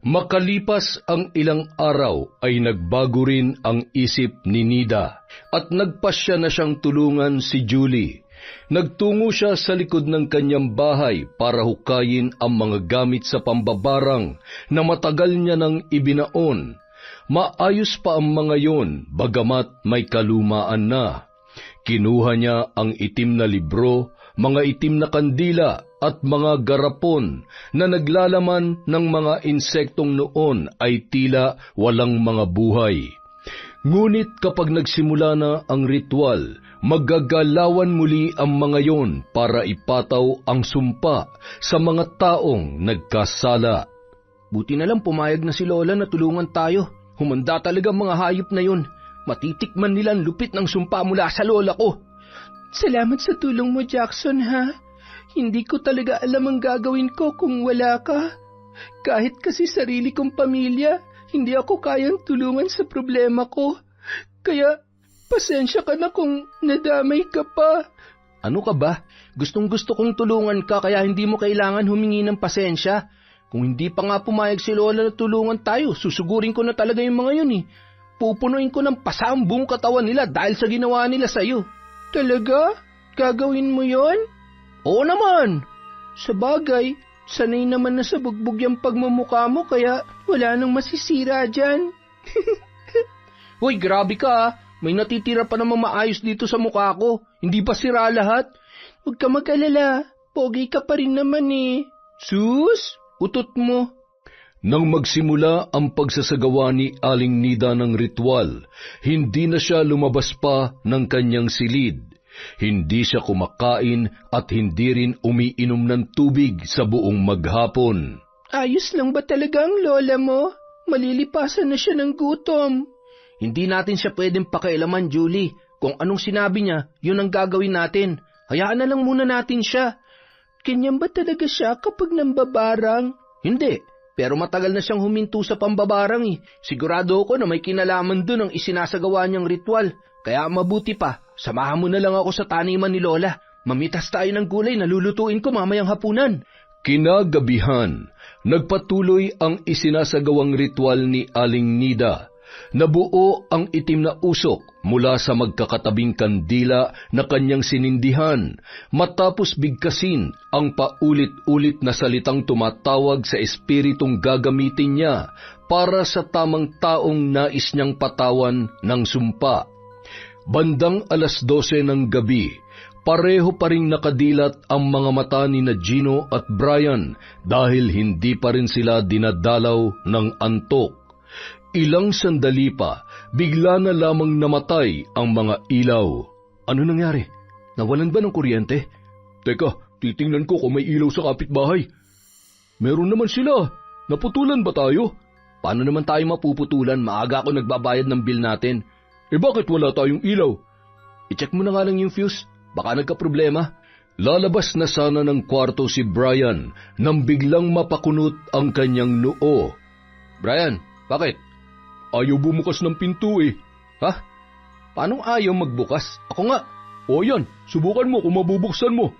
makalipas ang ilang araw ay nagbago rin ang isip ni Nida at nagpasya na siyang tulungan si Julie. Nagtungo siya sa likod ng kanyang bahay para hukayin ang mga gamit sa pambabarang na matagal niya nang ibinaon. Maayos pa ang mga yon, bagamat may kalumaan na. Kinuha niya ang itim na libro, mga itim na kandila at mga garapon na naglalaman ng mga insektong noon ay tila walang mga buhay. Ngunit kapag nagsimula na ang ritual, maggagalawan muli ang mga yon para ipataw ang sumpa sa mga taong nagkasala. Buti na lang pumayag na si Lola na tulungan tayo. Humanda talaga ang mga hayop na yun. Matitikman nila ang lupit ng sumpa mula sa lola ko. Salamat sa tulong mo, Jackson, ha? Hindi ko talaga alam ang gagawin ko kung wala ka. Kahit kasi sarili kong pamilya, hindi ako kayang tulungan sa problema ko. Kaya, pasensya ka na kung nadamay ka pa. Ano ka ba? Gustong-gusto kong tulungan ka kaya hindi mo kailangan humingi ng pasensya. Kung hindi pa nga pumayag si Lola na tulungan tayo, susugurin ko na talaga yung mga yun eh. Pupunuin ko ng pasa ang buong katawan nila dahil sa ginawa nila sa'yo. Talaga? Gagawin mo yon? Oo naman! Sa bagay, sanay naman na sa bugbog yung pagmumukha mo kaya wala nang masisira dyan. Hoy, grabe ka ah. May natitira pa namang maayos dito sa mukha ko. Hindi pa sira lahat. Huwag ka mag-alala. Pogi ka pa rin naman eh. Sus, utot mo. Nang magsimula ang pagsasagawa ni Aling Nida ng ritual, hindi na siya lumabas pa ng kanyang silid. Hindi siya kumakain at hindi rin umiinom ng tubig sa buong maghapon. Ayos lang ba talaga ang lola mo? Malilipasan na siya ng gutom. Hindi natin siya pwedeng pakialaman, Julie. Kung anong sinabi niya, yun ang gagawin natin. Hayaan na lang muna natin siya. Ganyan ba talaga siya kapag nambabarang? Hindi, pero matagal na siyang huminto sa pambabarang eh. Sigurado ako na may kinalaman dun ang isinasagawa niyang ritual. Kaya mabuti pa, samahan mo na lang ako sa taniman ni Lola. Mamitas tayo ng gulay na lulutuin ko mamayang hapunan. Kinagabihan, nagpatuloy ang isinasagawang ritual ni Aling Nida. Nabuo ang itim na usok mula sa magkakatabing kandila na kanyang sinindihan matapos bigkasin ang paulit-ulit na salitang tumatawag sa espiritong gagamitin niya para sa tamang taong nais niyang patawan ng sumpa. Bandang 12:00 ng gabi, pareho pa ring nakadilat ang mga mata ni na Gino at Brian dahil hindi pa rin sila dinadalaw ng antok. Ilang sandali pa, bigla na lamang namatay ang mga ilaw. Ano nangyari? Nawalan ba ng kuryente? Teka, titingnan ko kung may ilaw sa kapitbahay. Meron naman sila. Naputulan ba tayo? Paano naman tayo mapuputulan? Maaga ako nagbabayad ng bill natin. Bakit wala tayong ilaw? I-check mo na nga lang yung fuse. Baka nagka-problema. Lalabas na sana ng kwarto si Brian nang biglang mapakunot ang kanyang noo. Brian, bakit? Ayaw bumukas ng pinto eh. Ha? Paano ayaw magbukas? Ako nga. O yan, subukan mo kung mabubuksan mo.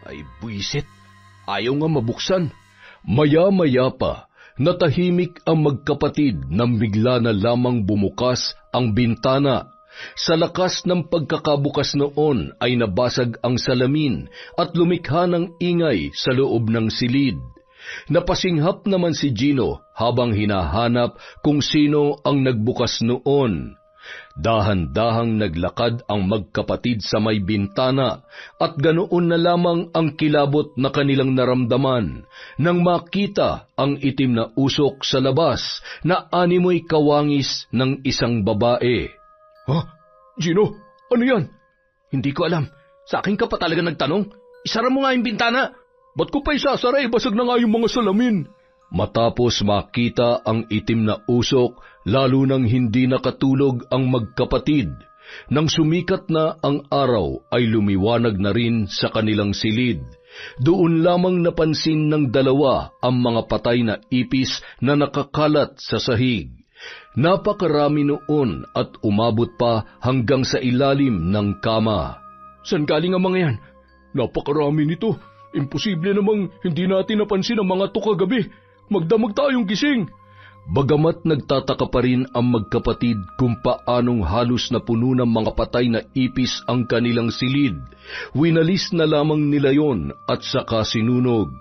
Ay buisit. Ayaw nga mabuksan. Maya-maya pa, natahimik ang magkapatid nang bigla na lamang bumukas ang bintana. Sa lakas ng pagkakabukas noon ay nabasag ang salamin at lumikha ng ingay sa loob ng silid. Napasinghap naman si Gino habang hinahanap kung sino ang nagbukas noon. Dahan-dahang naglakad ang magkapatid sa may bintana at ganoon na lamang ang kilabot na kanilang naramdaman nang makita ang itim na usok sa labas na animoy kawangis ng isang babae. Ha? Gino, ano yan? Hindi ko alam. Sa akin ka pa talaga nagtanong? Isara mo nga yung bintana. Ba't ko pa isasara? Basag na nga yung mga salamin. Matapos makita ang itim na usok, lalo nang hindi nakatulog ang magkapatid. Nang sumikat na ang araw ay lumiwanag na rin sa kanilang silid. Doon lamang napansin ng dalawa ang mga patay na ipis na nakakalat sa sahig. Napakarami noon at umabot pa hanggang sa ilalim ng kama. Saan galing ang mga yan? Napakarami nito. Imposible namang hindi natin napansin ang mga to kagabi. Magdamag tayong gising. Bagamat nagtataka pa rin ang magkapatid kung paanong halos na puno ng mga patay na ipis ang kanilang silid, winalis na lamang nila yon at saka sinunog.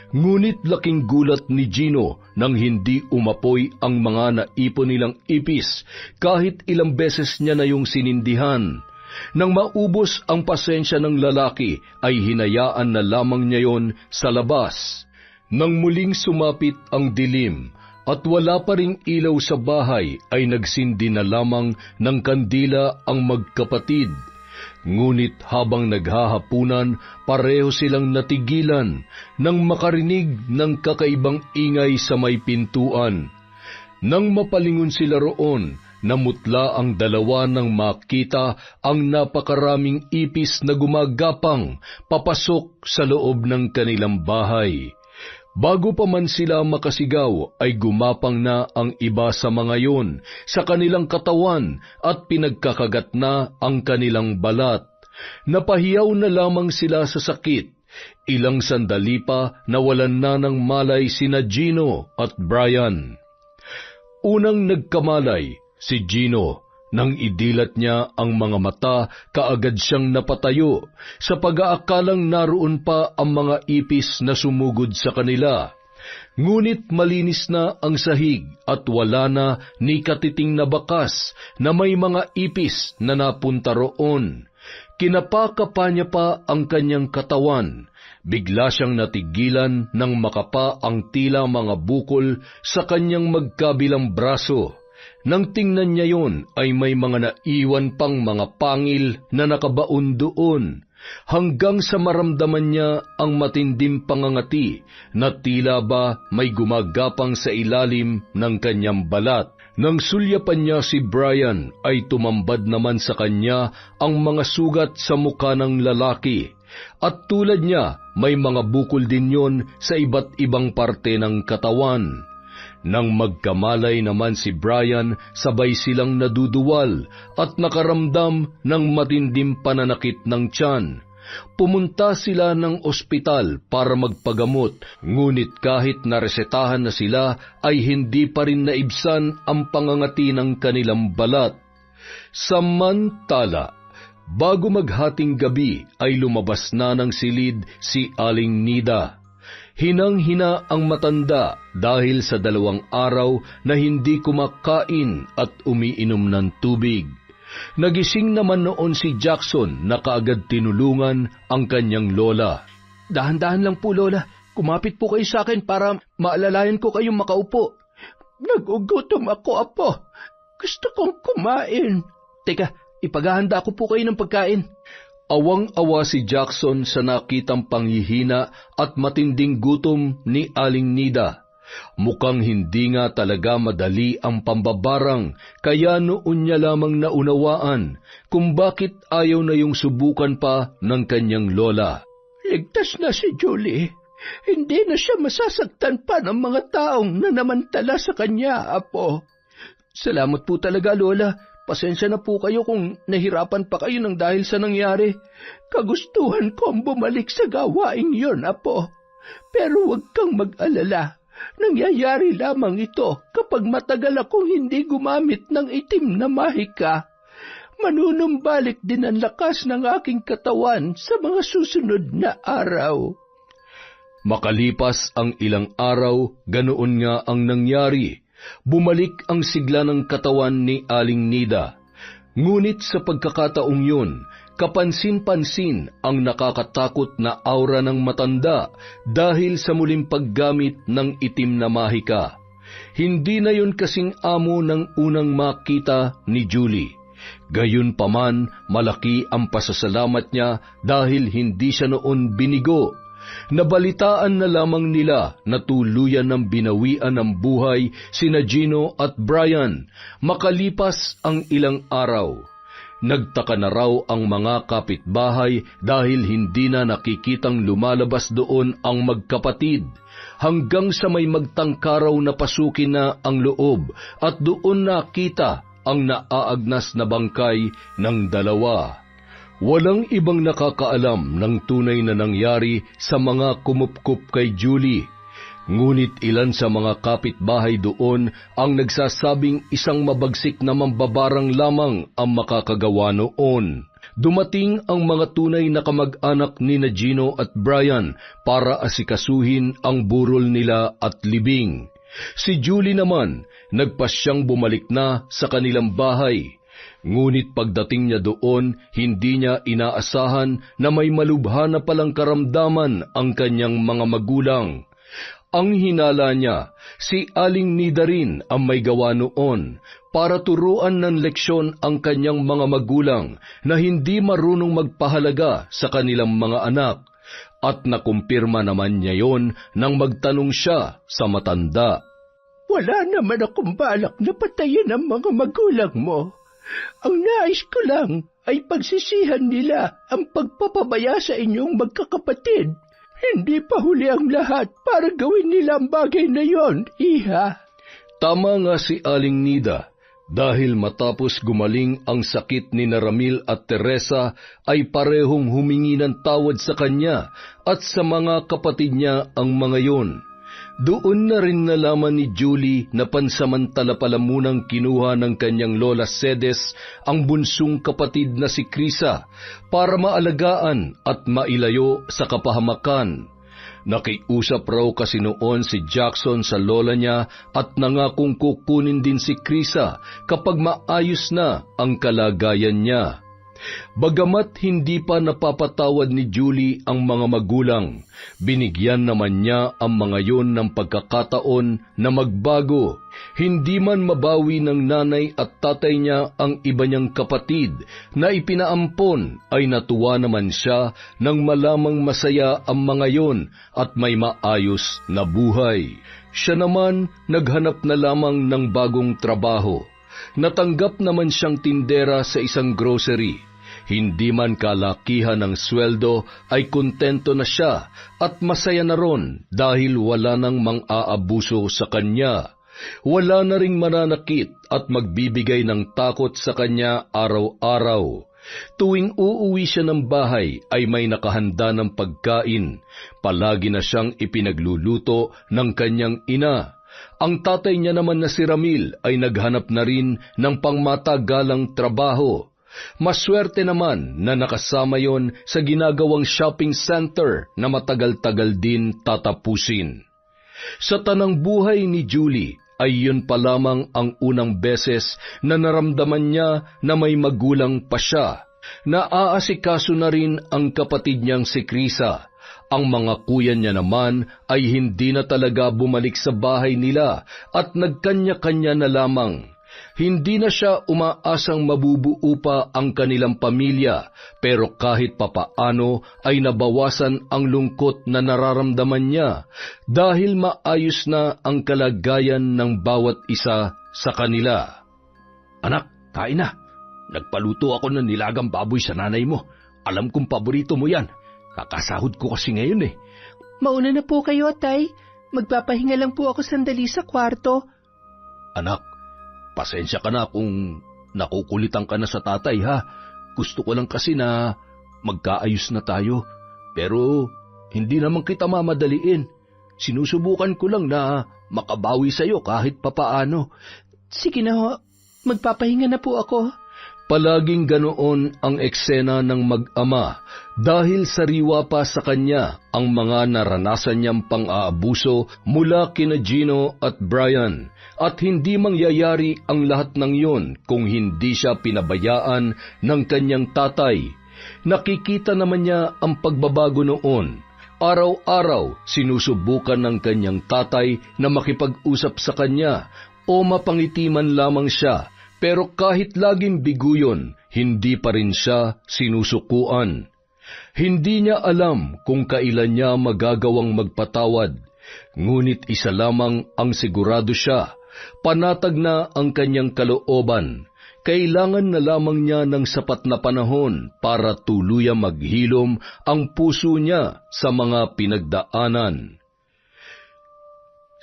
Ngunit laking gulat ni Gino nang hindi umapoy ang mga naipon nilang ipis kahit ilang beses niya na yung sinindihan. Nang maubos ang pasensya ng lalaki ay hinayaan na lamang niya yon sa labas. Nang muling sumapit ang dilim at wala pa ring ilaw sa bahay ay nagsindi na lamang ng kandila ang magkapatid. Ngunit habang naghahapunan, pareho silang natigilan nang makarinig ng kakaibang ingay sa may pintuan. Nang mapalingon sila roon, namutla ang dalawa nang makita ang napakaraming ipis na gumagapang papasok sa loob ng kanilang bahay. Bago pa man sila makasigaw ay gumapang na ang iba sa mga yun sa kanilang katawan at pinagkakagat na ang kanilang balat. Napahiyaw na lamang sila sa sakit. Ilang sandali pa nawalan na ng malay sina Gino at Brian. Unang nagkamalay si Gino. Nang idilat niya ang mga mata, kaagad siyang napatayo sa pag-aakalang naroon pa ang mga ipis na sumugod sa kanila. Ngunit malinis na ang sahig at wala na ni katiting na bakas na may mga ipis na napunta roon. Kinapakapa niya pa ang kanyang katawan. Bigla siyang natigilan nang makapa ang tila mga bukol sa kanyang magkabilang braso. Nang tingnan niya yon ay may mga naiwan pang mga pangil na nakabaon doon, hanggang sa maramdaman niya ang matinding pangangati na tila ba may gumagapang sa ilalim ng kanyang balat. Nang sulyapan niya si Brian ay tumambad naman sa kanya ang mga sugat sa mukha ng lalaki, at tulad niya may mga bukol din yon sa iba't ibang parte ng katawan. Nang magkamalay naman si Brian, sabay silang naduduwal at nakaramdam ng matinding pananakit ng tiyan. Pumunta sila ng ospital para magpagamot, ngunit kahit naresetahan na sila ay hindi pa rin naibsan ang pangangati ng kanilang balat. Samantala, bago maghating gabi ay lumabas na ng silid si Aling Nida. Hinang-hina ang matanda dahil sa 2 araw na hindi kumakain at umiinom ng tubig. Nagising naman noon si Jackson na kaagad tinulungan ang kanyang lola. Dahan-dahan lang po, Lola. Kumapit po kayo sa akin para maalalayan ko kayong makaupo. Nagugutom ako, Apo. Gusto kong kumain. Teka, ipaghahanda ko po kayo ng pagkain. Awang-awa si Jackson sa nakitang panghihina at matinding gutom ni Aling Nida. Mukhang hindi nga talaga madali ang pambabarang, kaya noon niya lamang naunawaan kung bakit ayaw na yung subukan pa ng kanyang lola. Ligtas na si Julie. Hindi na siya masasaktan pa ng mga taong nanamantala sa kanya, Apo. Salamat po talaga, Lola. Pasensya na po kayo kung nahirapan pa kayo ng dahil sa nangyari. Kagustuhan kong bumalik sa gawain yon, Apo. Pero huwag kang mag-alala. Nangyayari lamang ito kapag matagal akong hindi gumamit ng itim na mahika. Manunumbalik din ang lakas ng aking katawan sa mga susunod na araw. Makalipas ang ilang araw, ganoon nga ang nangyari. Bumalik ang sigla ng katawan ni Aling Nida. Ngunit sa pagkakataong yun, kapansin-pansin ang nakakatakot na aura ng matanda dahil sa muling paggamit ng itim na mahika. Hindi na yun kasing amo ng unang makita ni Julie. Gayunpaman, malaki ang pasasalamat niya dahil hindi siya noon binigo. Nabalitaan na lamang nila na tuluyan ng binawian ng buhay sina Gino at Brian makalipas ang ilang araw. Nagtaka na raw ang mga kapitbahay dahil hindi na nakikitang lumalabas doon ang magkapatid, hanggang sa may magtangkaraw na pasukin na ang loob at doon nakita ang naaagnas na bangkay ng dalawa. Walang ibang nakakaalam ng tunay na nangyari sa mga kumupkup kay Julie. Ngunit ilan sa mga kapitbahay doon ang nagsasabing isang mabagsik na mambabarang lamang ang makakagawa noon. Dumating ang mga tunay na kamag-anak ni Gino at Brian para asikasuhin ang burol nila at libing. Si Julie naman, nagpasyang bumalik na sa kanilang bahay. Ngunit pagdating niya doon, hindi niya inaasahan na may malubha na palang karamdaman ang kanyang mga magulang. Ang hinala niya, si Aling Nida rin ang may gawa noon para turuan ng leksyon ang kanyang mga magulang na hindi marunong magpahalaga sa kanilang mga anak. At nakumpirma naman niya yon nang magtanong siya sa matanda. Wala naman akong balak na patayin ang mga magulang mo. Ang nais ko lang ay pagsisihan nila ang pagpapabaya sa inyong magkakapatid. Hindi pa huli ang lahat para gawin nila ang bagay na yon, Iha. Tama nga si Aling Nida, dahil matapos gumaling ang sakit ni Ramil at Teresa ay parehong humingi ng tawad sa kanya at sa mga kapatid niya ang mga yon. Doon na rin nalaman ni Julie na pansamantala pala munang kinuha ng kanyang lola Cedes ang bunsong kapatid na si Krisa para maalagaan at mailayo sa kapahamakan. Nakiusap raw kasi noon si Jackson sa lola niya at nangakong kukunin din si Krisa kapag maayos na ang kalagayan niya. Bagamat hindi pa napapatawad ni Julie ang mga magulang, binigyan naman niya ang mga yon ng pagkakataon na magbago. Hindi man mabawi ng nanay at tatay niya ang iba niyang kapatid na ipinaampon, ay natuwa naman siya nang malamang masaya ang mga yon at may maayos na buhay. Siya naman naghanap na lamang ng bagong trabaho. Natanggap naman siyang tindera sa isang grocery. Hindi man kalakihan ng sweldo ay kontento na siya at masaya na ron dahil wala nang mang-aabuso sa kanya. Wala na ring mananakit at magbibigay ng takot sa kanya araw-araw. Tuwing uuwi siya ng bahay ay may nakahanda ng pagkain. Palagi na siyang ipinagluluto ng kanyang ina. Ang tatay niya naman na si Ramil ay naghanap na rin ng pangmatagalang trabaho. Maswerte naman na nakasama yon sa ginagawang shopping center na matagal-tagal din tatapusin. Sa tanang buhay ni Julie ay yun pa lamang ang unang beses na naramdaman niya na may magulang pa siya. Naaasikaso na rin ang kapatid niyang si Krisa. Ang mga kuya niya naman ay hindi na talaga bumalik sa bahay nila at nagkanya-kanya na lamang. Hindi na siya umaasang mabubuo pa ang kanilang pamilya, pero kahit papaano ay nabawasan ang lungkot na nararamdaman niya dahil maayos na ang kalagayan ng bawat isa sa kanila. Anak, kain na. Nagpaluto ako ng nilagang baboy sa nanay mo. Alam kong paborito mo yan. Kakasahod ko kasi ngayon eh. Mauna na po kayo, Tay. Magpapahinga lang po ako sandali sa kwarto. Anak, pasensya ka na kung nakukulitan ka na sa tatay, ha? Gusto ko lang kasi na magkaayos na tayo. Pero hindi naman kita mamadaliin. Sinusubukan ko lang na makabawi sa'yo kahit papaano. Sige na ho, magpapahinga na po ako. Palaging ganoon ang eksena ng mag-ama dahil sariwa pa sa kanya ang mga naranasan niyang pang-aabuso mula kina Gino at Brian, at hindi mangyayari ang lahat ng yon kung hindi siya pinabayaan ng kanyang tatay. Nakikita naman niya ang pagbabago noon. Araw-araw sinusubukan ng kanyang tatay na makipag-usap sa kanya o mapangiti man lamang siya. Pero kahit laging bigo yun, hindi pa rin siya sinusukuan. Hindi niya alam kung kailan niya magagawang magpatawad. Ngunit isa lamang ang sigurado siya, panatag na ang kanyang kalooban. Kailangan na lamang niya ng sapat na panahon para tuluyang maghilom ang puso niya sa mga pinagdaanan.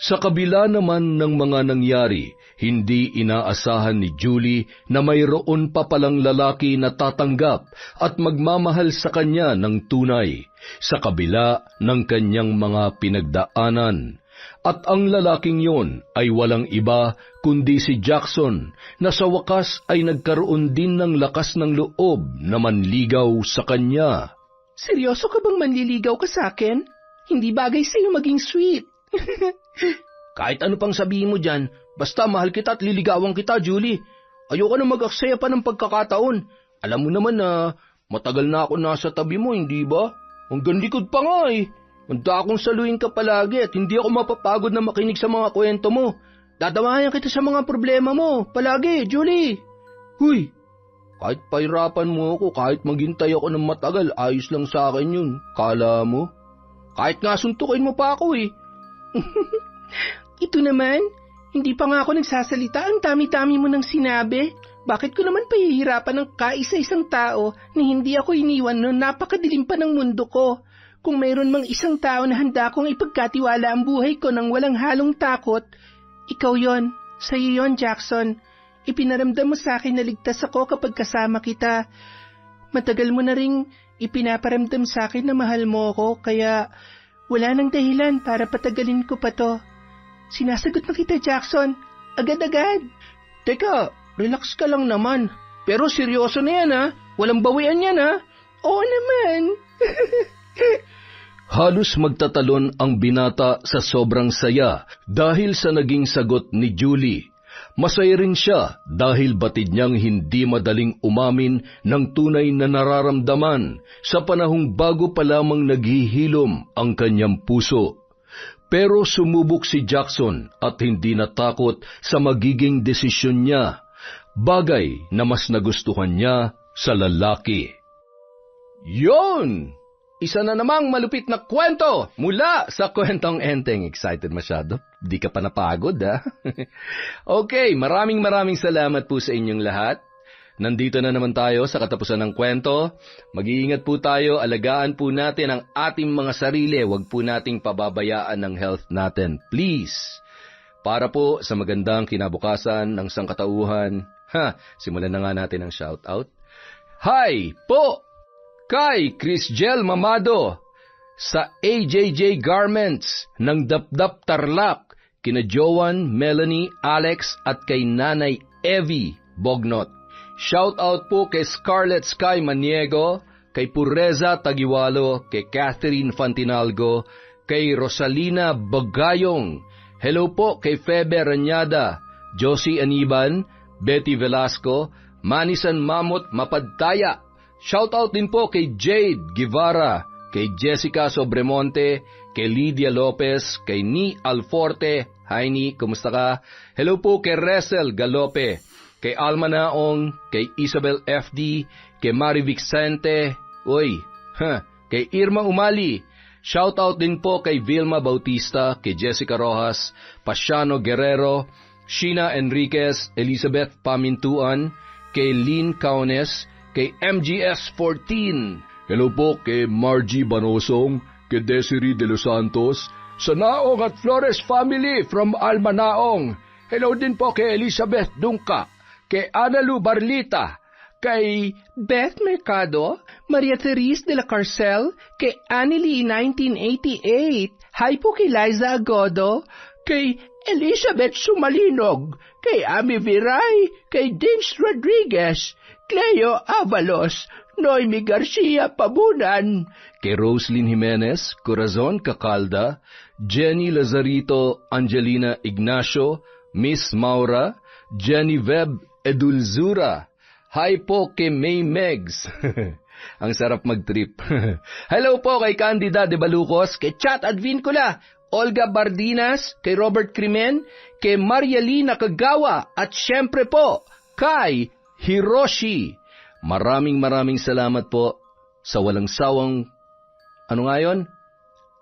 Sa kabila naman ng mga nangyari, hindi inaasahan ni Julie na mayroon pa palang lalaki na tatanggap at magmamahal sa kanya ng tunay, sa kabila ng kanyang mga pinagdaanan. At ang lalaking yon ay walang iba kundi si Jackson, na sa wakas ay nagkaroon din ng lakas ng loob na manligaw sa kanya. Seryoso ka bang manliligaw ka sa akin? Hindi bagay sa'yo maging sweet. Kahit ano pang sabihin mo dyan, basta mahal kita at liligawan kita, Julie. Ayoko na mag-aksaya pa ng pagkakataon. Alam mo naman na matagal na ako nasa tabi mo, hindi ba? Hanggang likod pa nga eh. Handa akong saluhin ka palagi at hindi ako mapapagod na makinig sa mga kwento mo. Dadamayan kita sa mga problema mo, palagi, Julie. Huy, kahit pahirapan mo ako, kahit maghintay ako ng matagal, ayos lang sa akin yun. Kala mo? Kahit nga suntukin mo pa ako eh. Ito naman, Hindi pa nga ako nagsasalita, ang dami-dami mo nang sinabi. Bakit ko naman pahihirapan ng kaisa-isang tao na hindi ako iniwan noong napakadilim pa ng mundo ko? Kung mayroon mang isang tao na handa kong ipagkatiwala ang buhay ko nang walang halong takot, ikaw yon. Sa'yo yon, Jackson. Ipinaramdam mo sa akin na ligtas ako kapag kasama kita. Matagal mo na ring ipinaparamdam sa akin na mahal mo ako, kaya wala nang dahilan para patagalin ko pa to. Sinasagot na kita, Jackson. Agad-agad. Teka, relax ka lang naman. Pero seryoso na yan ha. Walang bawian yan ha. Oo naman. Halos magtatalon ang binata sa sobrang saya dahil sa naging sagot ni Julie. Masaya rin siya dahil batid niyang hindi madaling umamin ng tunay na nararamdaman sa panahong bago pa lamang naghihilom ang kanyang puso. Pero sumubok si Jackson at hindi natakot sa magiging desisyon niya, bagay na mas nagustuhan niya sa lalaki. Yon! Isa na namang malupit na kwento mula sa Kwentong Enteng. Excited masyado? Di ka pa napagod, ha? Okay, maraming salamat po sa inyong lahat. Nandito na naman tayo sa katapusan ng kwento. Mag-iingat po tayo, alagaan po natin ang ating mga sarili. Huwag po nating pababayaan ng health natin, please. Para po sa magandang kinabukasan ng sangkatauhan, simulan na nga natin ang shoutout. Hi po! Kay Crisgel Mamado sa AJJ Garments ng Dapdap Tarlac, kina Joan, Melanie, Alex at kay Nanay Evie Bognot. Shout out po kay Scarlett Sky Maniego, kay Pureza Tagiwalo, kay Catherine Fantinalgo, kay Rosalina Bagayong. Hello po kay Febe Ranyada, Josie Aniban, Betty Velasco, Manisan Mamot Mapadtaya. Shoutout din po kay Jade Guevara, kay Jessica Sobremonte, kay Lydia Lopez, kay Ni Alforte. Hi Ni, kumusta ka? Hello po kay Resel Galope, kay Alma Naong, kay Isabel FD, kay Mari Vicente, kay Irma Umali. Shoutout din po kay Vilma Bautista, kay Jessica Rojas, Pasiano Guerrero, Sheena Enriquez, Elizabeth Pamintuan, kay Lynn Kaunes, kay MGS14. Hello po kay Margie Banosong, kay Desiree De Los Santos, sa Naong at Flores family from Alma Naong. Hello din po kay Elizabeth Dungka, kay Analu Barlita, kay Beth Mercado, Maria Therese de la Carcel, kay Annelie 1988. Hi po kay Liza Agodo, kay Elizabeth Sumalinog, kay Ami Viray, kay Dins Rodriguez, Cleo Avalos, Noemi Garcia Pabunan, kay Roslyn Jimenez, Corazon Cacalda, Jenny Lazarito, Angelina Ignacio, Miss Maura, Jenny Web Edulzura. Hi po kay May Megs. Ang sarap mag-trip. Hello po kay Candida de Balucos, kay Chat Advincula, Olga Bardinas, kay Robert Crimen, kay Marialina Kagawa, at syempre po kay Hiroshi. Maraming salamat po sa walang sawang,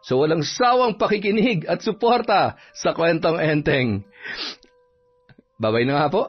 sa walang sawang pakikinig at suporta sa Kwentong Enteng. Babay na nga po.